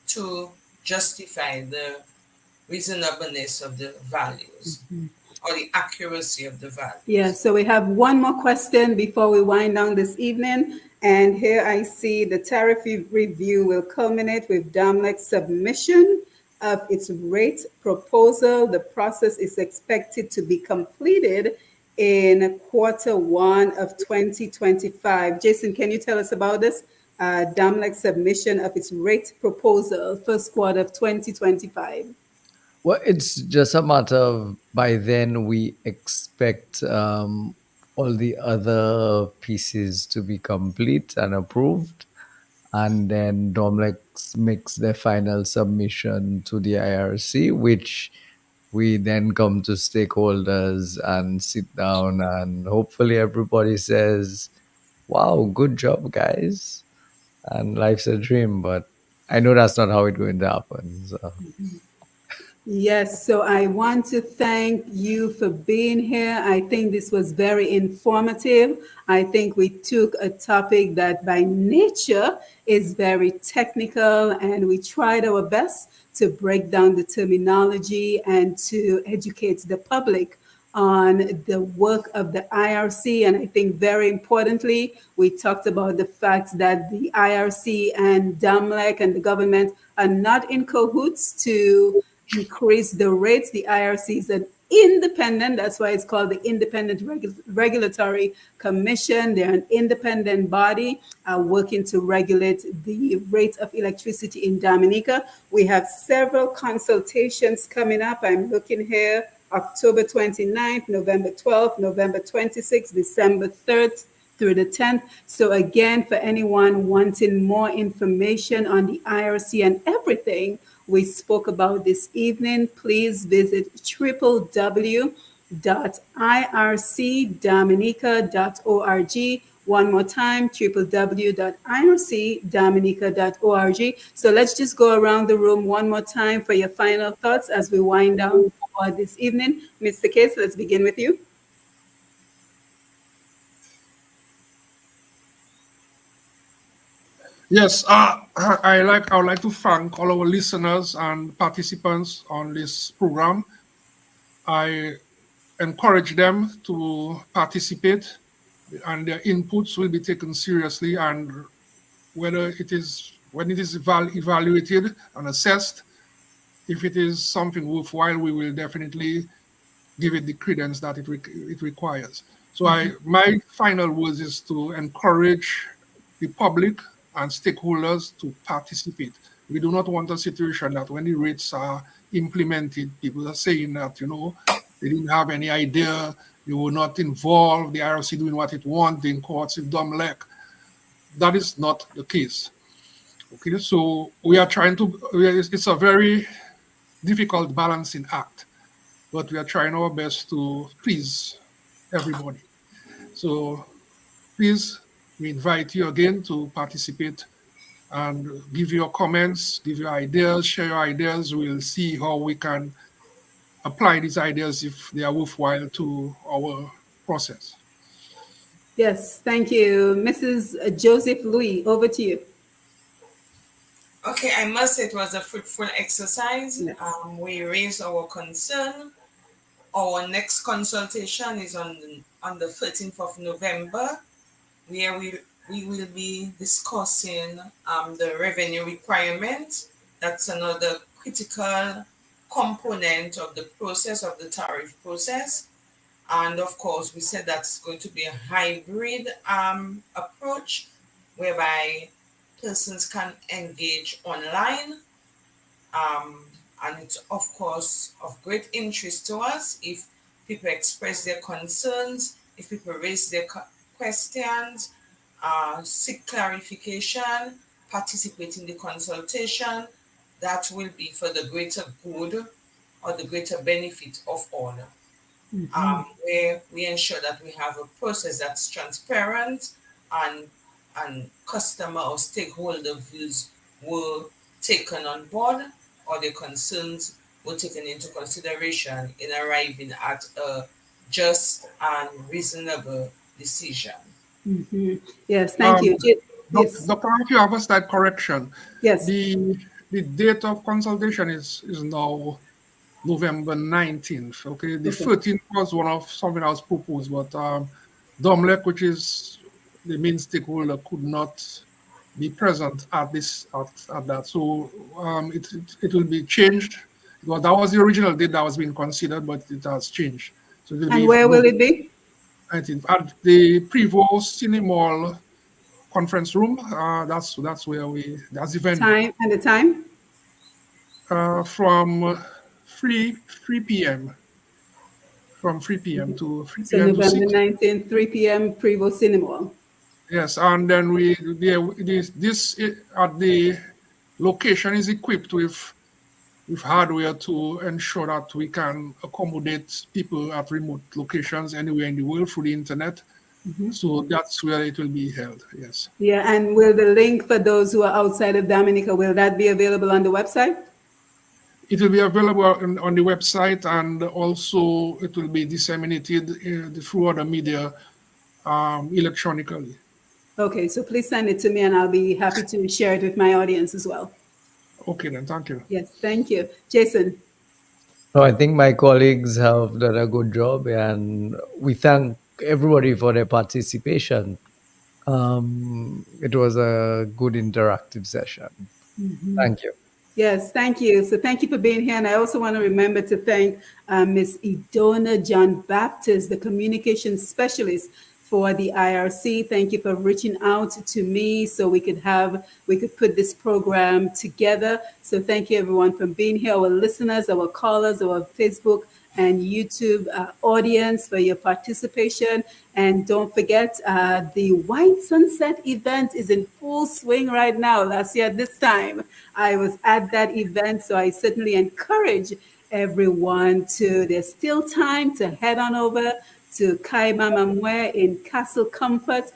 to justify the reasonableness of the values or the accuracy of the values. Yeah, so we have one more question before we wind down this evening. And here I see the tariff review will culminate with Domlec's submission of its rate proposal. The process is expected to be completed in Q1 of 2025. Jason, can you tell us about this? Domlec's submission of its rate proposal, Q1 of 2025. Well, it's just a matter of by then we expect all the other pieces to be complete and approved. And then Domlex makes their final submission to the IRC, which we then come to stakeholders and sit down, and hopefully everybody says, wow, good job, guys. And life's a dream, but I know that's not how it's going to happen. So. Yes, so I want to thank you for being here. I think this was very informative. I think we took a topic that by nature is very technical, and we tried our best to break down the terminology and to educate the public on the work of the IRC. And I think very importantly, we talked about the fact that the IRC and DAMLEC and the government are not in cahoots to increase the rates. The IRC is an independent, that's why it's called the Independent Regulatory Commission. They're an independent body working to regulate the rate of electricity in Dominica. We have several consultations coming up. I'm looking here, October 29th, November 12th, November 26th, December 3rd through the 10th. So again, for anyone wanting more information on the IRC and everything we spoke about this evening, please visit www.ircdominica.org. One more time, www.ircdominica.org. So let's just go around the room one more time for your final thoughts as we wind down for this evening. Mr. Case, let's begin with you. Yes, I would like to thank all our listeners and participants on this program. I encourage them to participate, and their inputs will be taken seriously. And when it is evaluated and assessed, if it is something worthwhile, we will definitely give it the credence that it requires. So my final words is to encourage the public and stakeholders to participate. We do not want a situation that when the rates are implemented, people are saying that, they didn't have any idea, they were not involved, the IRC doing what it wants, in courts with Domlec. That is not the case. Okay, so we are trying to, it's a very difficult balancing act, but we are trying our best to please everybody. So please, we invite you again to participate and give your comments, give your ideas, share your ideas. We'll see how we can apply these ideas if they are worthwhile to our process. Yes, thank you. Mrs. Joseph Louis, over to you. Okay, I must say it was a fruitful exercise. Yes. We raised our concern. Our next consultation is on the 13th of November, where we will be discussing the revenue requirement. That's another critical component of the process of the tariff process. And of course, we said that's going to be a hybrid approach whereby persons can engage online. And it's, of course, of great interest to us if people express their concerns, if people raise their questions, seek clarification, participate in the consultation. That will be for the greater good or the greater benefit of all. Where we ensure that we have a process that's transparent and customer or stakeholder views were taken on board or their concerns were taken into consideration in arriving at a just and reasonable decision. Yes, thank you. Yes. Dr. If you have a slight correction, Yes. the date of consultation is now November 19th. Okay, the 13th was one of something I was proposed, but Domlec, which is the main stakeholder, could not be present at that. So it will be changed. Well, that was the original date that was being considered, but it has changed. So and where will it be? 19th at the Prevo Cinemall conference room. That's where that's the venue. Time and the time? From 3 p.m. From 3 p.m. to 3 So p.m. November 19th, 3 p.m. Prevo Cinemall. Yes, and then this at the location is equipped with hardware to ensure that we can accommodate people at remote locations anywhere in the world through the internet. So that's where it will be held. Yes. Yeah, and will the link for those who are outside of Dominica, will that be available on the website? It will be available on the website, and also it will be disseminated through other media electronically. Okay, so please send it to me and I'll be happy to share it with my audience as well. Okay, then, thank you. Yes, thank you. Jason. No, I think my colleagues have done a good job, and we thank everybody for their participation. It was a good interactive session. Thank you. Yes, thank you. So thank you for being here. And I also want to remember to thank Ms. Idona John Baptist, the communication specialist for the IRC. Thank you for reaching out to me so we could put this program together. So thank you everyone for being here, our listeners, our callers, our Facebook and YouTube audience for your participation. And don't forget, the White Sunset event is in full swing right now. Last year at this time, I was at that event, so I certainly encourage everyone there's still time to head on over to Kaibamamwe in Castle Comfort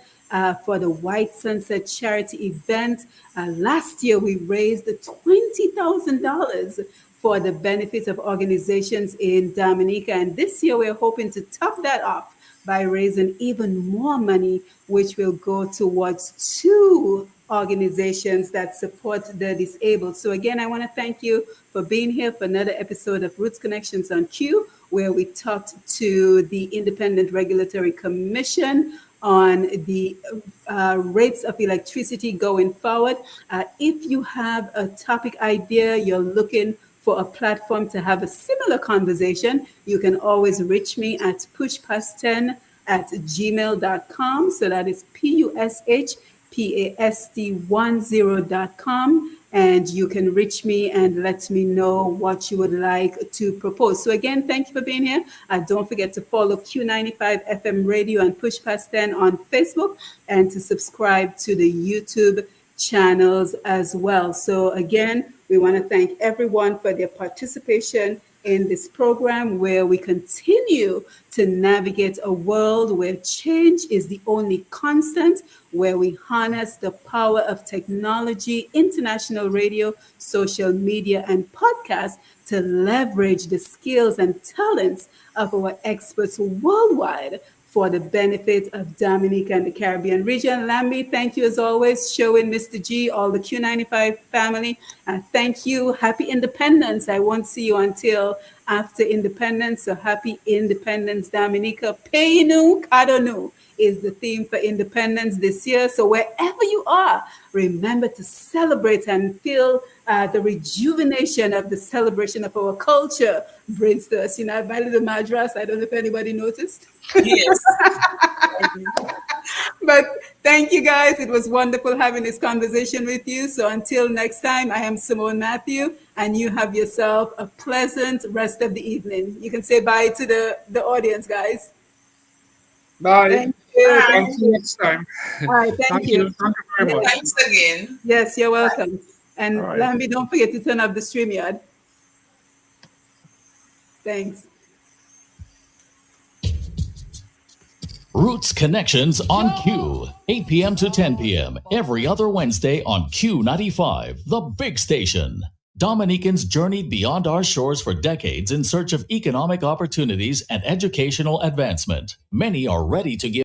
for the White Sunset Charity event. Last year, we raised $20,000 for the benefit of organizations in Dominica. And this year, we're hoping to top that off by raising even more money, which will go towards 2 organizations that support the disabled. So again, I want to thank you for being here for another episode of Roots Connections on Q, where we talked to the Independent Regulatory Commission on the rates of electricity going forward. If you have a topic idea, you're looking for a platform to have a similar conversation, you can always reach me at pushpast10@gmail.com. So that is pushpast10.com. And you can reach me and let me know what you would like to propose. So again, thank you for being here. Don't forget to follow Q95 FM Radio and Push Past 10 on Facebook, and to subscribe to the YouTube channels as well. So again, we want to thank everyone for their participation in this program, where we continue to navigate a world where change is the only constant, where we harness the power of technology, international radio, social media, and podcasts to leverage the skills and talents of our experts worldwide for the benefit of Dominica and the Caribbean region. Lambi, thank you as always, showing Mr. G, all the Q95 family. Thank you. Happy Independence. I won't see you until after independence. So happy independence, Dominica. Peinu Kadonu is the theme for independence this year. So wherever you are, remember to celebrate and feel the rejuvenation of the celebration of our culture brings to us. You know, I invited the Madras. I don't know if anybody noticed. Yes. But thank you guys. It was wonderful having this conversation with you. So until next time, I am Simone Matthew, and you have yourself a pleasant rest of the evening. You can say bye to the audience, guys. Bye. Thank you. Bye. Until next time. All right, thank you. Thank you very much. Thanks again. Yes, you're welcome. And All right. Lambi, don't forget to turn off the StreamYard. Thanks. Roots Connections on Q, 8 p.m. to 10 p.m. every other Wednesday on Q95, the big station. Dominicans journeyed beyond our shores for decades in search of economic opportunities and educational advancement. Many are ready to give